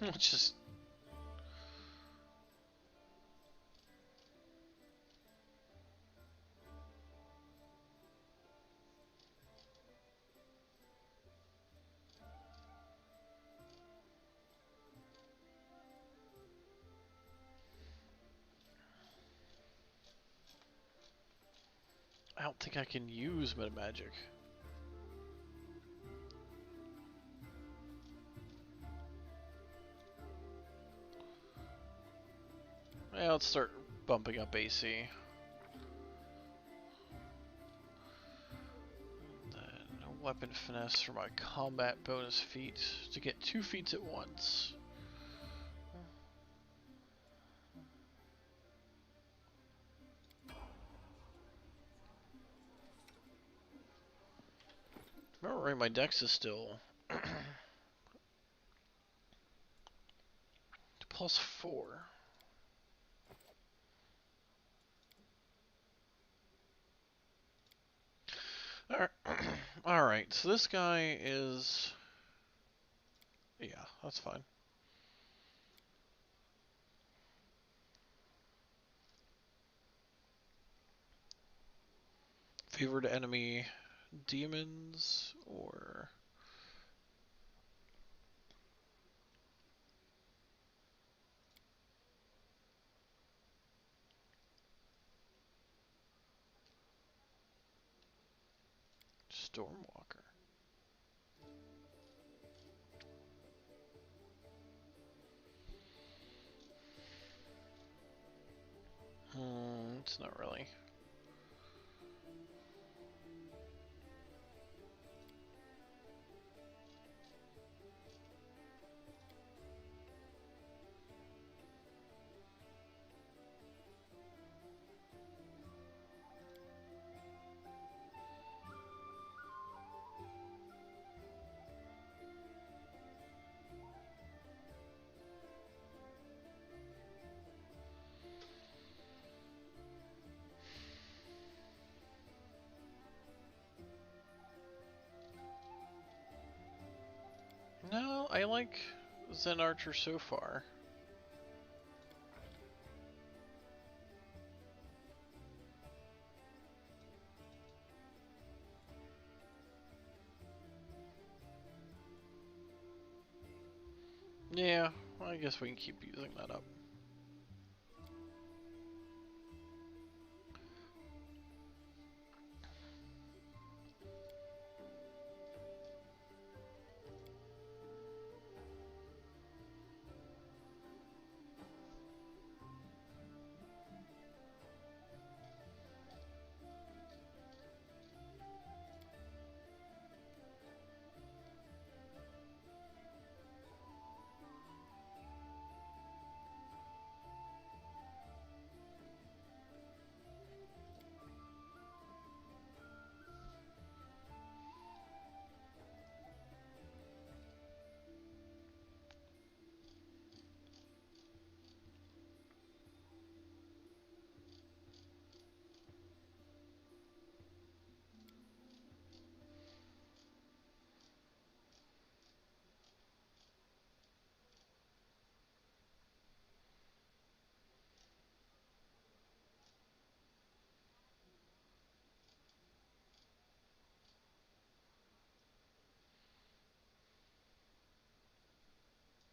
Let's just... I don't think I can use meta magic. Yeah, let's start bumping up AC. Then a weapon finesse for my combat bonus feat to get 2 feats at once. Remember, right, my dex is still +4. Alright, alright, so this guy is... Yeah, that's fine. Favored enemy demons, or... Stormwalker. It's not really. No, I like Zen Archer so far. Yeah, I guess we can keep using that up.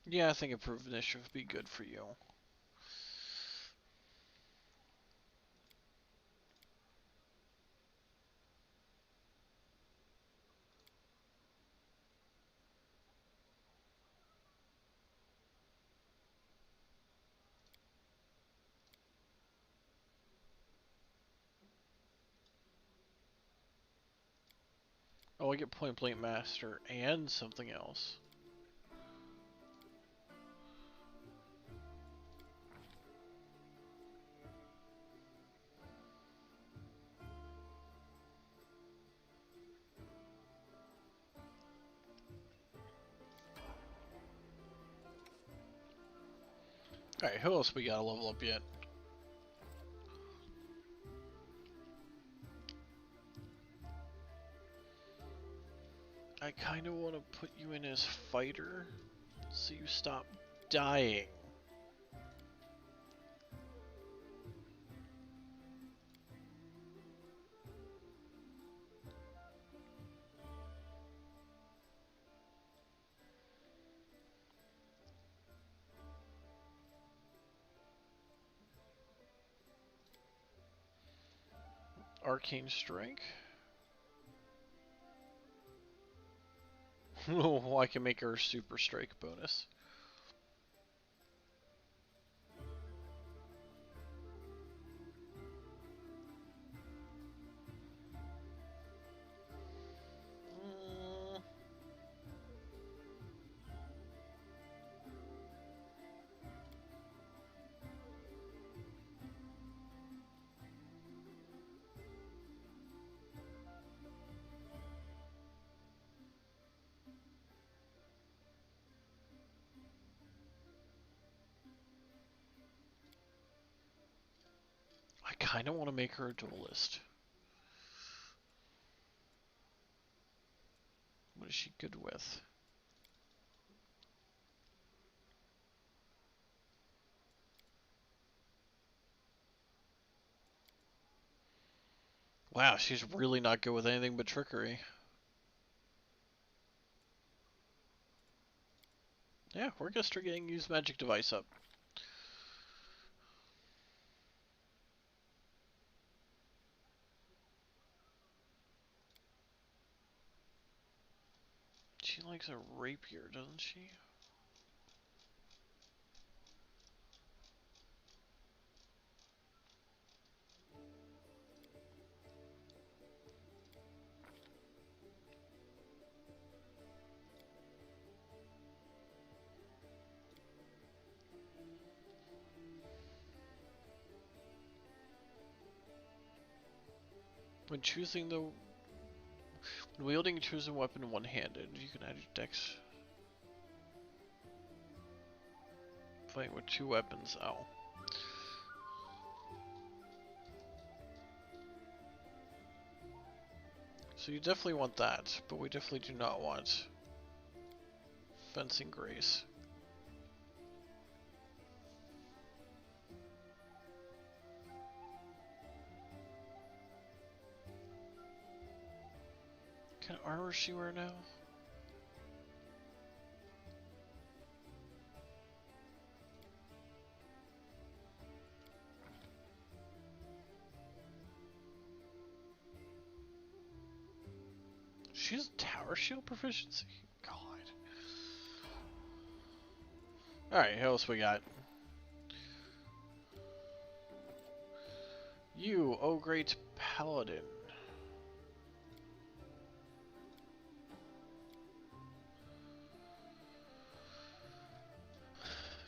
Yeah, I think improved initiative would be good for you. Oh, I get Point Blank Master and something else. Alright, who else we gotta level up yet? I kinda wanna put you in as fighter, so you stop dying. Arcane Strike. Oh, I can make her a Super Strike bonus. I kind of want to make her a duelist. What is she good with? Wow, she's really not good with anything but trickery. Yeah, we're gonna start getting Use Magic Device up. She likes a rapier, doesn't she? When wielding a chosen weapon one-handed, you can add your dex. Fighting with two weapons. Oh. So you definitely want that, but we definitely do not want Fencing Grace. What kind of armor does she wear now? She has tower shield proficiency? God. Alright, who else we got? You, oh great paladin.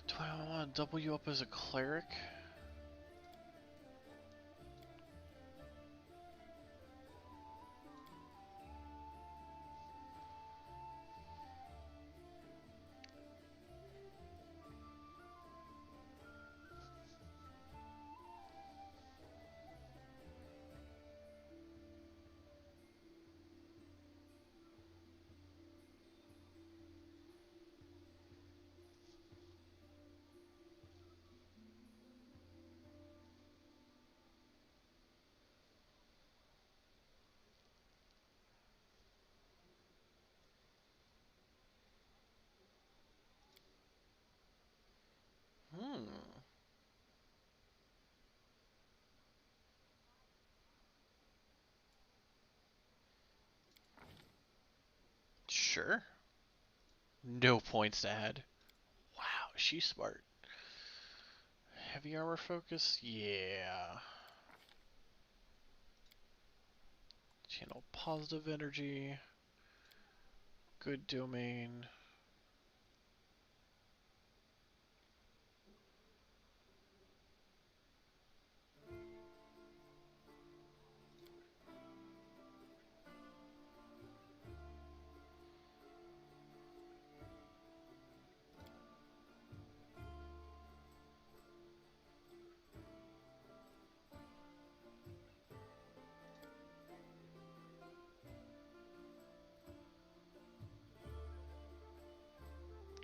Do I want to double you up as a cleric? Sure. No points to add. Wow, she's smart. Heavy armor focus? Yeah. Channel positive energy. Good domain.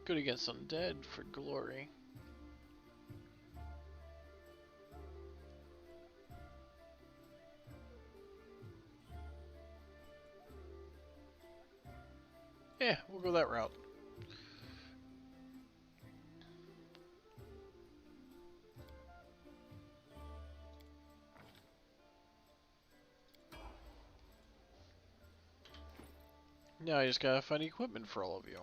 Good against undead for glory. Yeah, we'll go that route. Now I just gotta find equipment for all of you.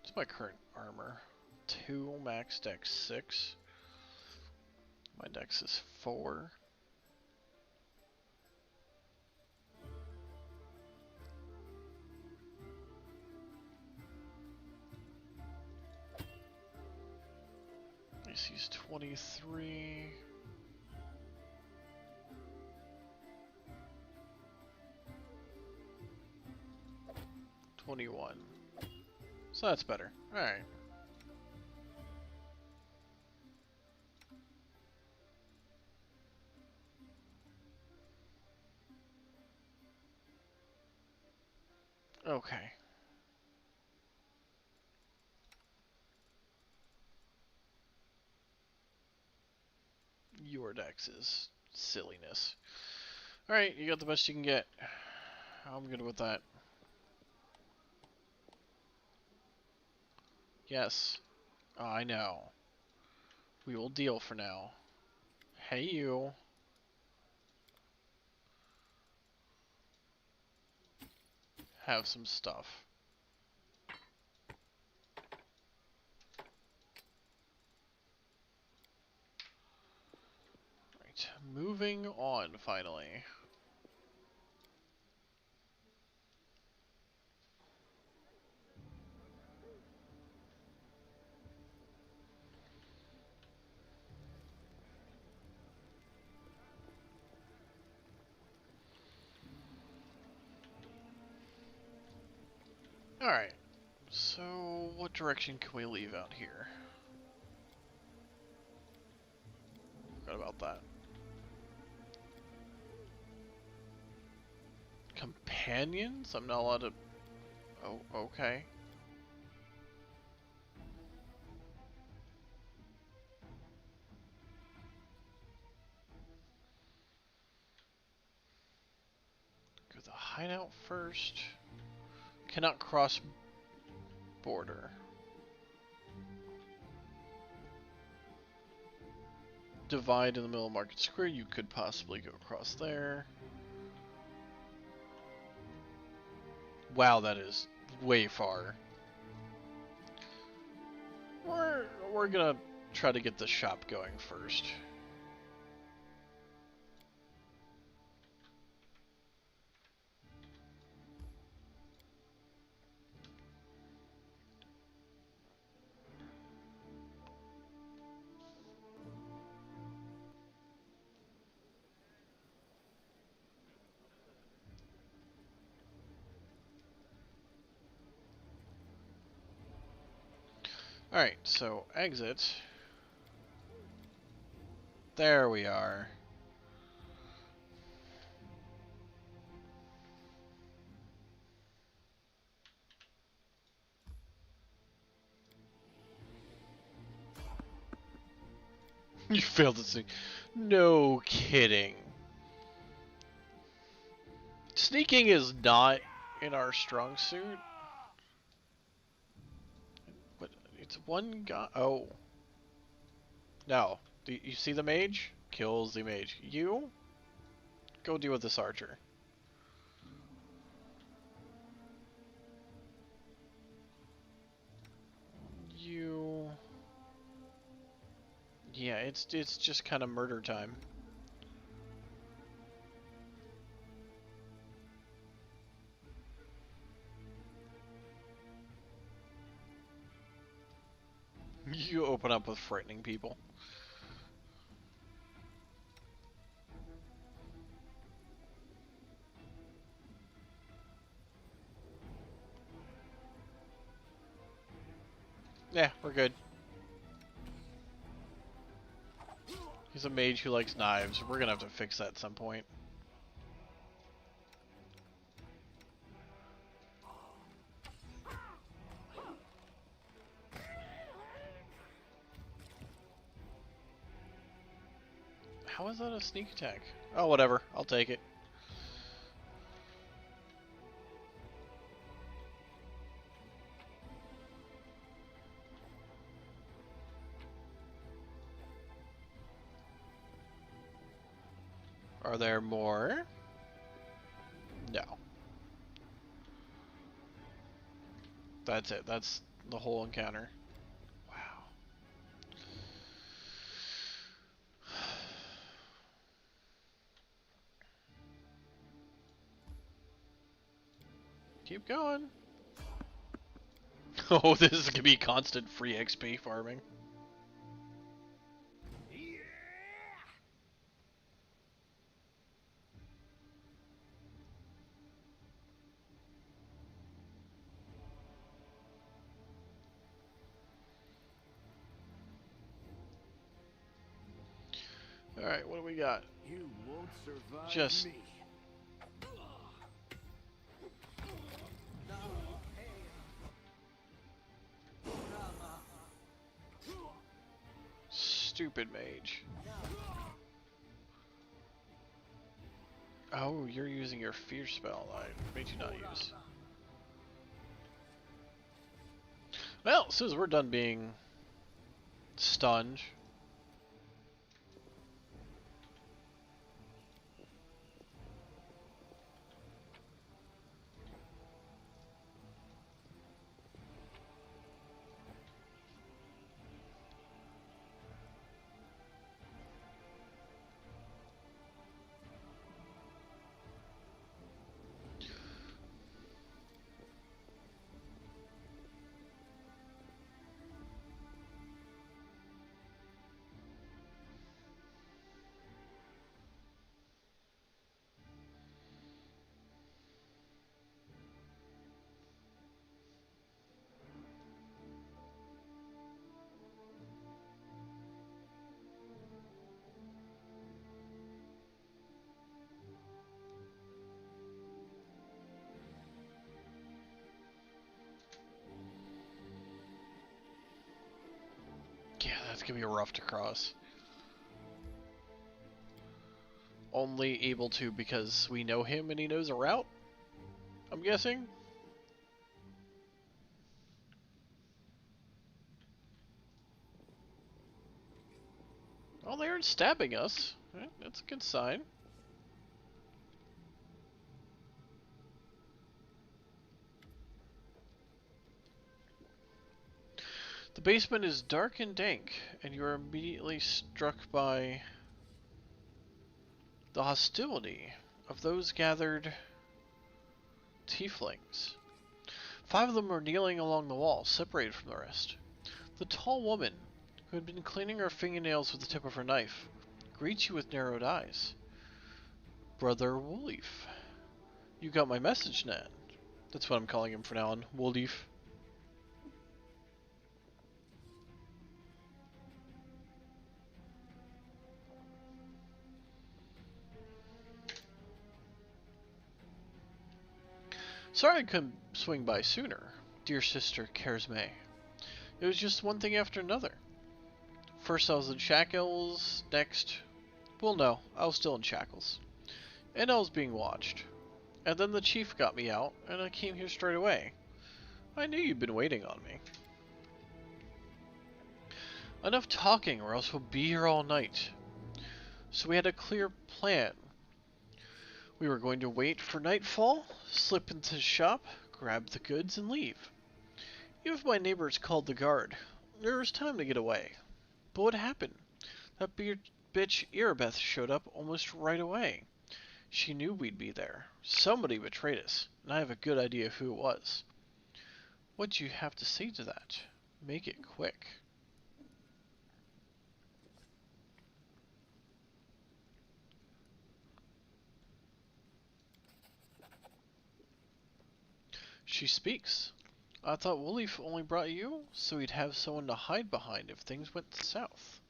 What's my current armor? 2, max dex 6. My dex is 4. AC's 23. So that's better. Alright. Okay. Your dex is silliness. Alright, you got the best you can get. I'm good with that. Yes. I know. We will deal for now. Hey, you. Have some stuff. Right. Moving on, finally. Alright. So, what direction can we leave out here? Forgot about that. Companions? I'm not allowed to... Oh, okay. Go to the hideout first. Cannot cross border. Divide in the middle of Market Square. You could possibly go across there. Wow, that is way far. We're gonna try to get the shop going first. Alright, so exit. There we are. You failed to see. No kidding. Sneaking is not in our strong suit. But it's one guy. Oh. No. You see the mage? Kills the mage. You? Go deal with this archer. You... Yeah, it's just kind of murder time. You open up with frightening people. Yeah, we're good. He's a mage who likes knives. We're gonna have to fix that at some point. How is that a sneak attack? Oh, whatever. I'll take it. Are there more? That's it. That's the whole encounter. Wow. Keep going. Oh, this is gonna be constant free XP farming. Alright, what do we got? You won't survive Just me. stupid mage. Oh, you're using your fear spell I made you not use. Well, as soon as we're done being stunned. Yeah, that's gonna be rough to cross. Only able to because we know him and he knows a route? I'm guessing? Well, they aren't stabbing us. Right, that's a good sign. The basement is dark and dank, and you are immediately struck by the hostility of those gathered tieflings. 5 of them are kneeling along the wall, separated from the rest. The tall woman, who had been cleaning her fingernails with the tip of her knife, greets you with narrowed eyes. Brother Wolf, you got my message, Nan. That's what I'm calling him from now on, Wolf. Sorry I couldn't swing by sooner, dear sister Kersmay. It was just one thing after another. First I was in shackles, next... Well, no, I was still in shackles. And I was being watched. And then the chief got me out, and I came here straight away. I knew you'd been waiting on me. Enough talking, or else we'll be here all night. So we had a clear plan. We were going to wait for nightfall, slip into the shop, grab the goods, and leave. Even if my neighbors called the guard, there was time to get away. But what happened? That bitch Erebeth showed up almost right away. She knew we'd be there. Somebody betrayed us, and I have a good idea who it was. What do you have to say to that? Make it quick. She speaks. I thought Wolf only brought you, so he'd have someone to hide behind if things went south.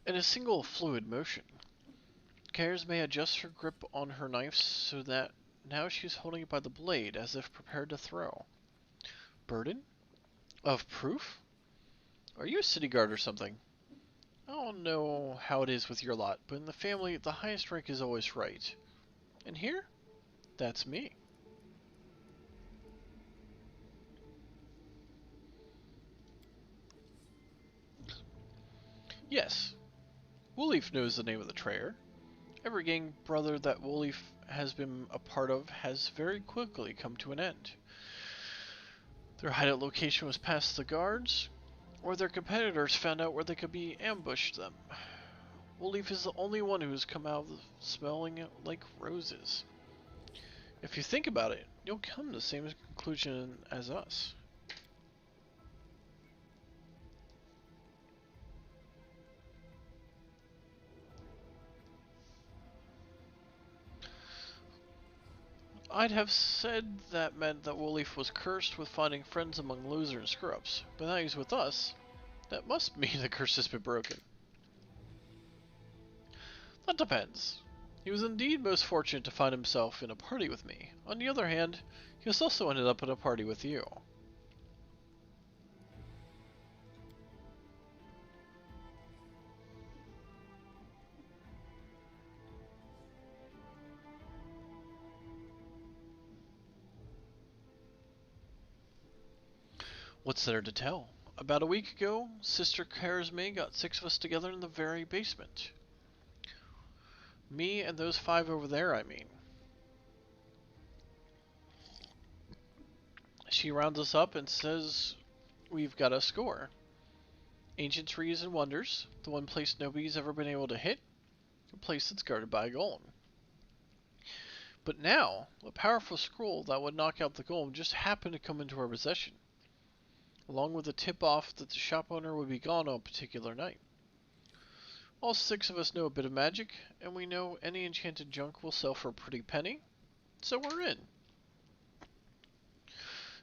In a single fluid motion, Kersmay adjusts her grip on her knife so that now she's holding it by the blade as if prepared to throw. Burden? Of proof? Are you a city guard or something? I don't know how it is with your lot, but in the family, the highest rank is always right. And here? That's me. Yes, Woolleaf knows the name of the traitor. Every gang brother that Woolleaf has been a part of has very quickly come to an end. Their hideout location was past the guards, or their competitors found out where they could be ambushed them. Woolleaf is the only one who has come out smelling like roses. If you think about it, you'll come to the same conclusion as us. I'd have said that meant that Woolleaf was cursed with finding friends among losers and screw-ups, but now he's with us. That must mean the curse has been broken. That depends. He was indeed most fortunate to find himself in a party with me. On the other hand, he has also ended up in a party with you. What's there to tell? About a week ago, Sister Charisme got 6 of us together in the very basement. Me and those 5 over there, I mean. She rounds us up and says we've got a score. Ancient Trees and Wonders, the one place nobody's ever been able to hit, a place that's guarded by a golem. But now, a powerful scroll that would knock out the golem just happened to come into our possession, along with a tip-off that the shop owner would be gone on a particular night. All 6 of us know a bit of magic, and we know any enchanted junk will sell for a pretty penny, so we're in.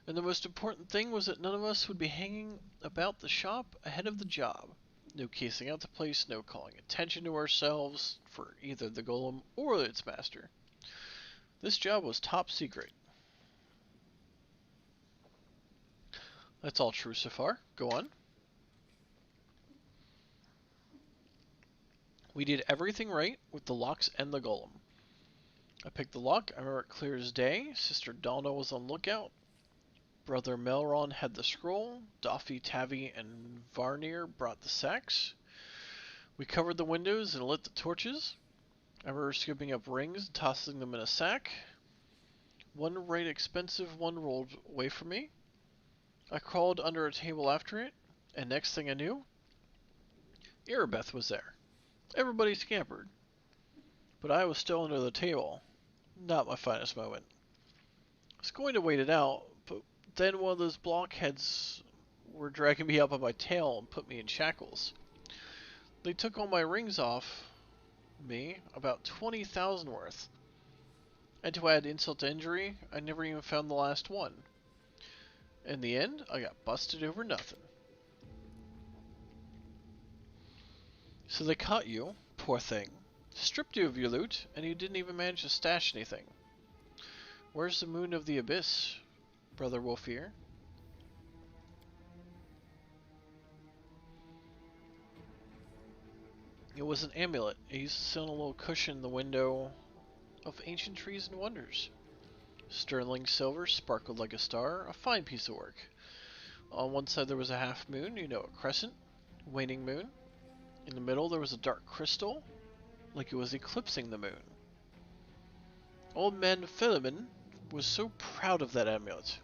And the most important thing was that none of us would be hanging about the shop ahead of the job. No casing out the place, no calling attention to ourselves for either the golem or its master. This job was top secret. That's all true so far. Go on. We did everything right with the locks and the golem. I picked the lock, I remember it clear as day. Sister Donna was on lookout. Brother Melron had the scroll. Doffy, Tavi, and Varnir brought the sacks. We covered the windows and lit the torches. I remember scooping up rings and tossing them in a sack. One right expensive one rolled away from me. I crawled under a table after it, and next thing I knew, Erebeth was there. Everybody scampered. But I was still under the table. Not my finest moment. I was going to wait it out, but then one of those blockheads were dragging me up on my tail and put me in shackles. They took all my rings off me, about 20,000 worth. And to add insult to injury, I never even found the last one. In the end, I got busted over nothing. So they caught you, poor thing, stripped you of your loot, and you didn't even manage to stash anything. Where's the moon of the abyss, Brother Wolfear? It was an amulet. It used to sit on a little cushion in the window of Ancient Trees and Wonders. Sterling silver sparkled like a star, a fine piece of work. On one side there was a half moon, you know, a crescent, waning moon. In the middle there was a dark crystal, like it was eclipsing the moon. Old man Philemon was so proud of that amulet.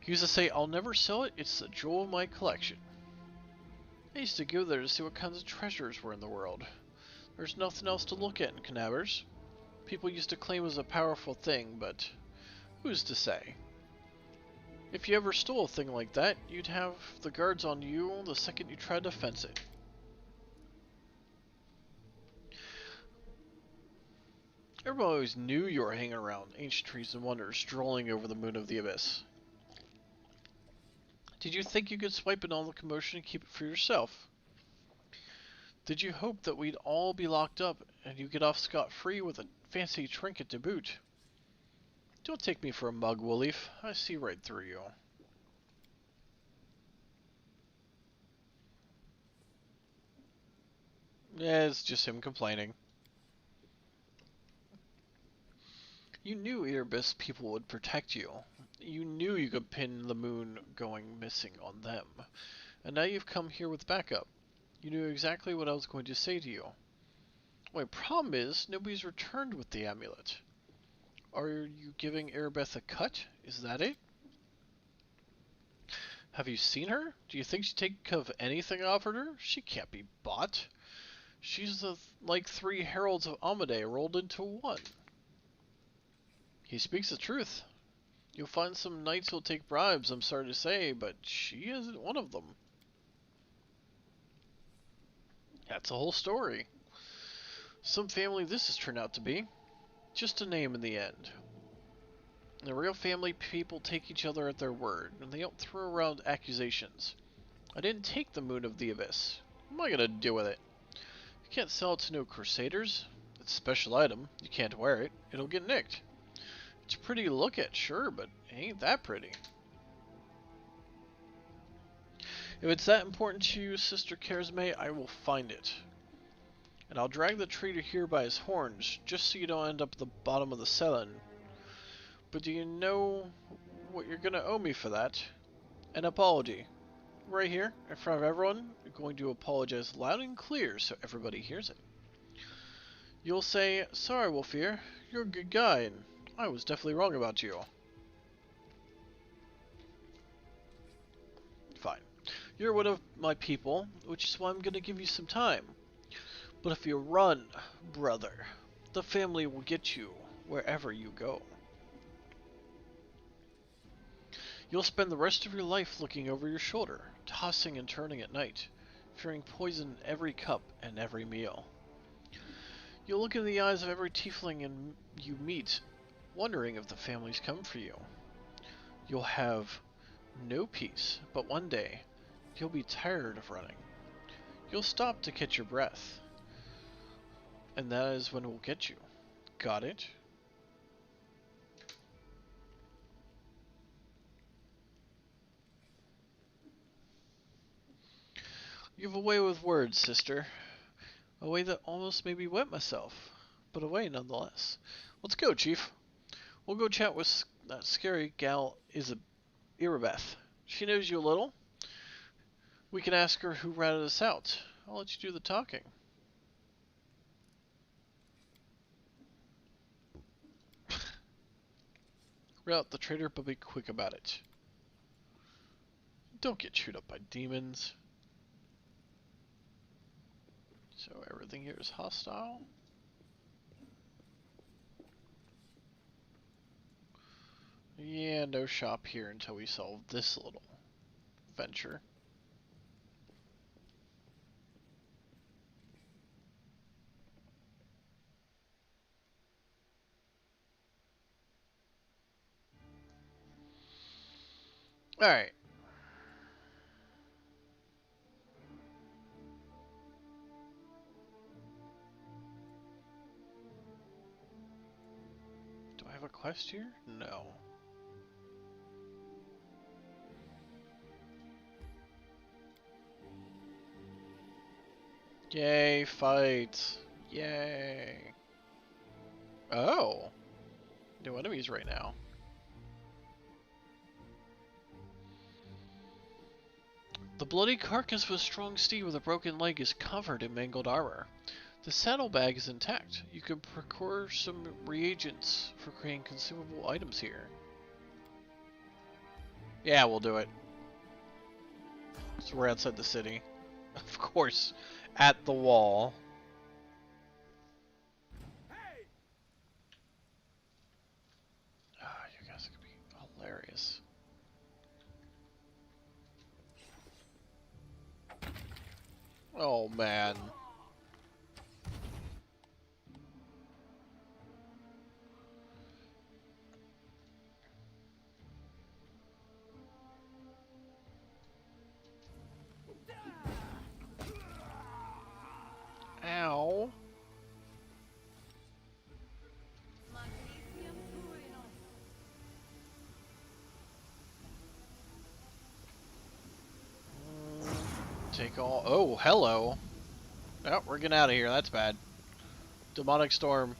He used to say, "I'll never sell it, it's the jewel of my collection." I used to go there to see what kinds of treasures were in the world. There's nothing else to look at in Cannabers. People used to claim it was a powerful thing, but who's to say? If you ever stole a thing like that, you'd have the guards on you the second you tried to fence it. Everybody always knew you were hanging around Ancient Trees and Wonders, strolling over the moon of the abyss. Did you think you could swipe in all the commotion and keep it for yourself? Did you hope that we'd all be locked up and you get off scot-free with a fancy trinket to boot? Don't take me for a mug, Woolleaf. I see right through you. Yeah, it's just him complaining. You knew Erebus people would protect you. You knew you could pin the moon going missing on them. And now you've come here with backup. You knew exactly what I was going to say to you. My problem is, nobody's returned with the amulet. Are you giving Erebeth a cut? Is that it? Have you seen her? Do you think she'd take of anything I offered her? She can't be bought. She's like 3 heralds of Amade rolled into one. He speaks the truth. You'll find some knights who'll take bribes, I'm sorry to say, but she isn't one of them. That's the whole story. Some family this has turned out to be. Just a name in the end. In the real family, people take each other at their word, and they don't throw around accusations. I didn't take the Moon of the Abyss. What am I gonna do with it? You can't sell it to no crusaders. It's a special item. You can't wear it. It'll get nicked. It's pretty to look at, sure, but it ain't that pretty. If it's that important to you, Sister Kersme, I will find it. And I'll drag the traitor here by his horns, just so you don't end up at the bottom of the Selen. But do you know what you're gonna owe me for that? An apology. Right here, in front of everyone, you're going to apologize loud and clear so everybody hears it. You'll say, sorry, Wolfir, you're a good guy, and I was definitely wrong about you. Fine. You're one of my people, which is why I'm gonna give you some time. But if you run, brother, the family will get you wherever you go. You'll spend the rest of your life looking over your shoulder, tossing and turning at night, fearing poison in every cup and every meal. You'll look in the eyes of every tiefling you meet, wondering if the family's come for you. You'll have no peace, but one day, you'll be tired of running. You'll stop to catch your breath. And that is when we'll get you. Got it? You have a way with words, sister. A way that almost made me wet myself. But a way nonetheless. Let's go, Chief. We'll go chat with that scary gal, Erebeth. She knows you a little. We can ask her who ratted us out. I'll let you do the talking. Rout the traitor, but be quick about it. Don't get chewed up by demons. So everything here is hostile. Yeah, no shop here until we solve this little venture. Alright. Do I have a quest here? No. Yay, fight! Yay! Oh! New enemies right now. The bloody carcass of a strong steed with a broken leg is covered in mangled armor. The saddlebag is intact. You can procure some reagents for creating consumable items here. Yeah, we'll do it. So we're outside the city. Of course, at the wall. Hey! Ah, you guys could be hilarious. Oh man. Ow. Take all. Oh, hello. Oh, we're getting out of here. That's bad. Demonic storm.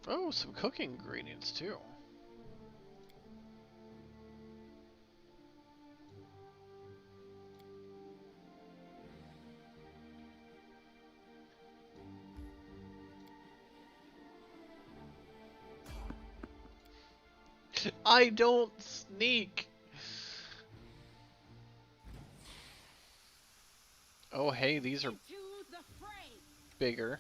Oh, some cooking ingredients too. I don't sneak. Oh, hey, these are bigger.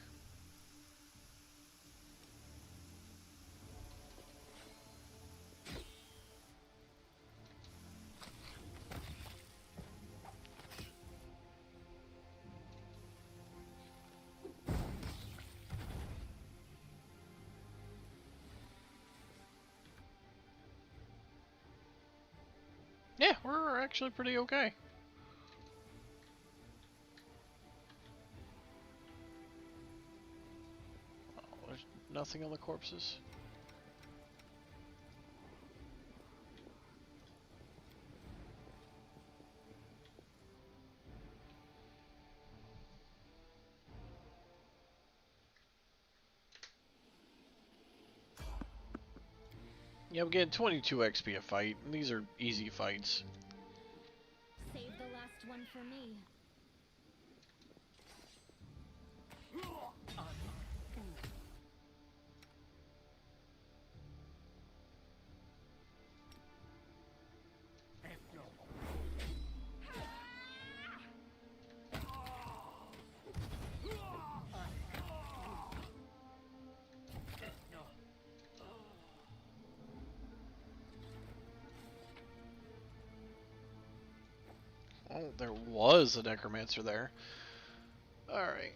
Yeah, we're actually pretty okay. Oh, there's nothing on the corpses. Yeah, I'm getting 22 XP a fight, and these are easy fights. Save the last one for me. Oh, there was a necromancer there. Alright.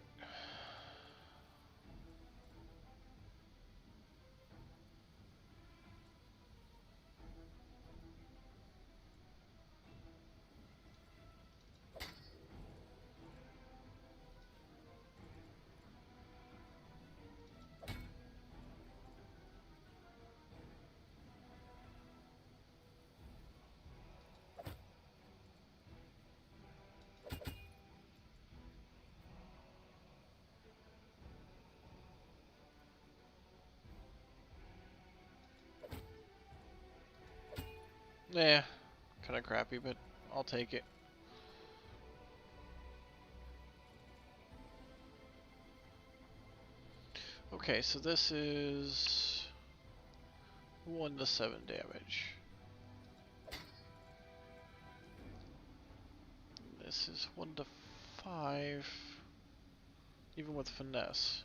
Yeah, kinda crappy, but I'll take it. Okay, so this is 1 to 7 damage. This is 1 to 5, even with finesse.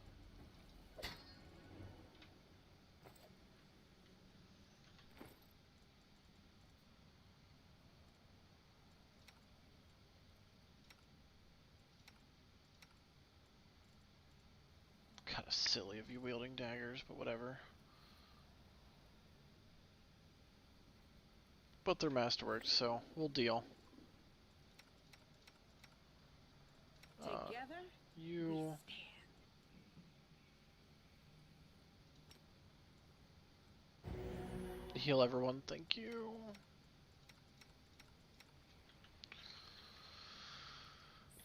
Kinda silly of you wielding daggers, but whatever. But they're masterworks, so we'll deal. Together, You... Heal everyone, thank you.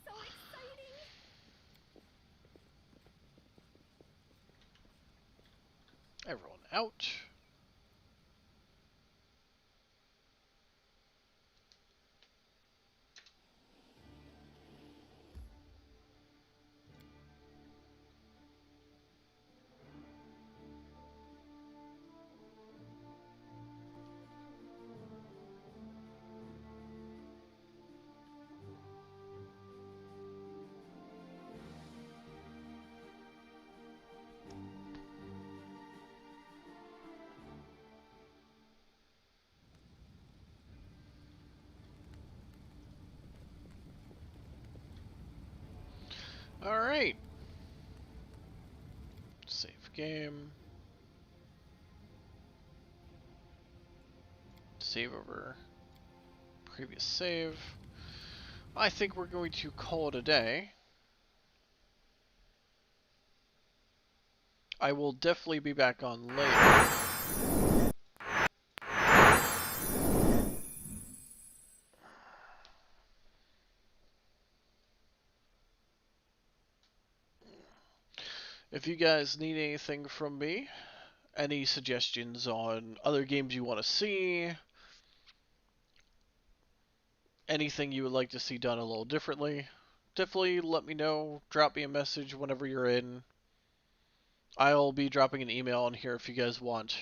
So exciting! Everyone out. Alright. Save game. Save over previous save. I think we're going to call it a day. I will definitely be back on later. If you guys need anything from me, any suggestions on other games you want to see, anything you would like to see done a little differently, definitely let me know. Drop me a message whenever you're in. I'll be dropping an email in here if you guys want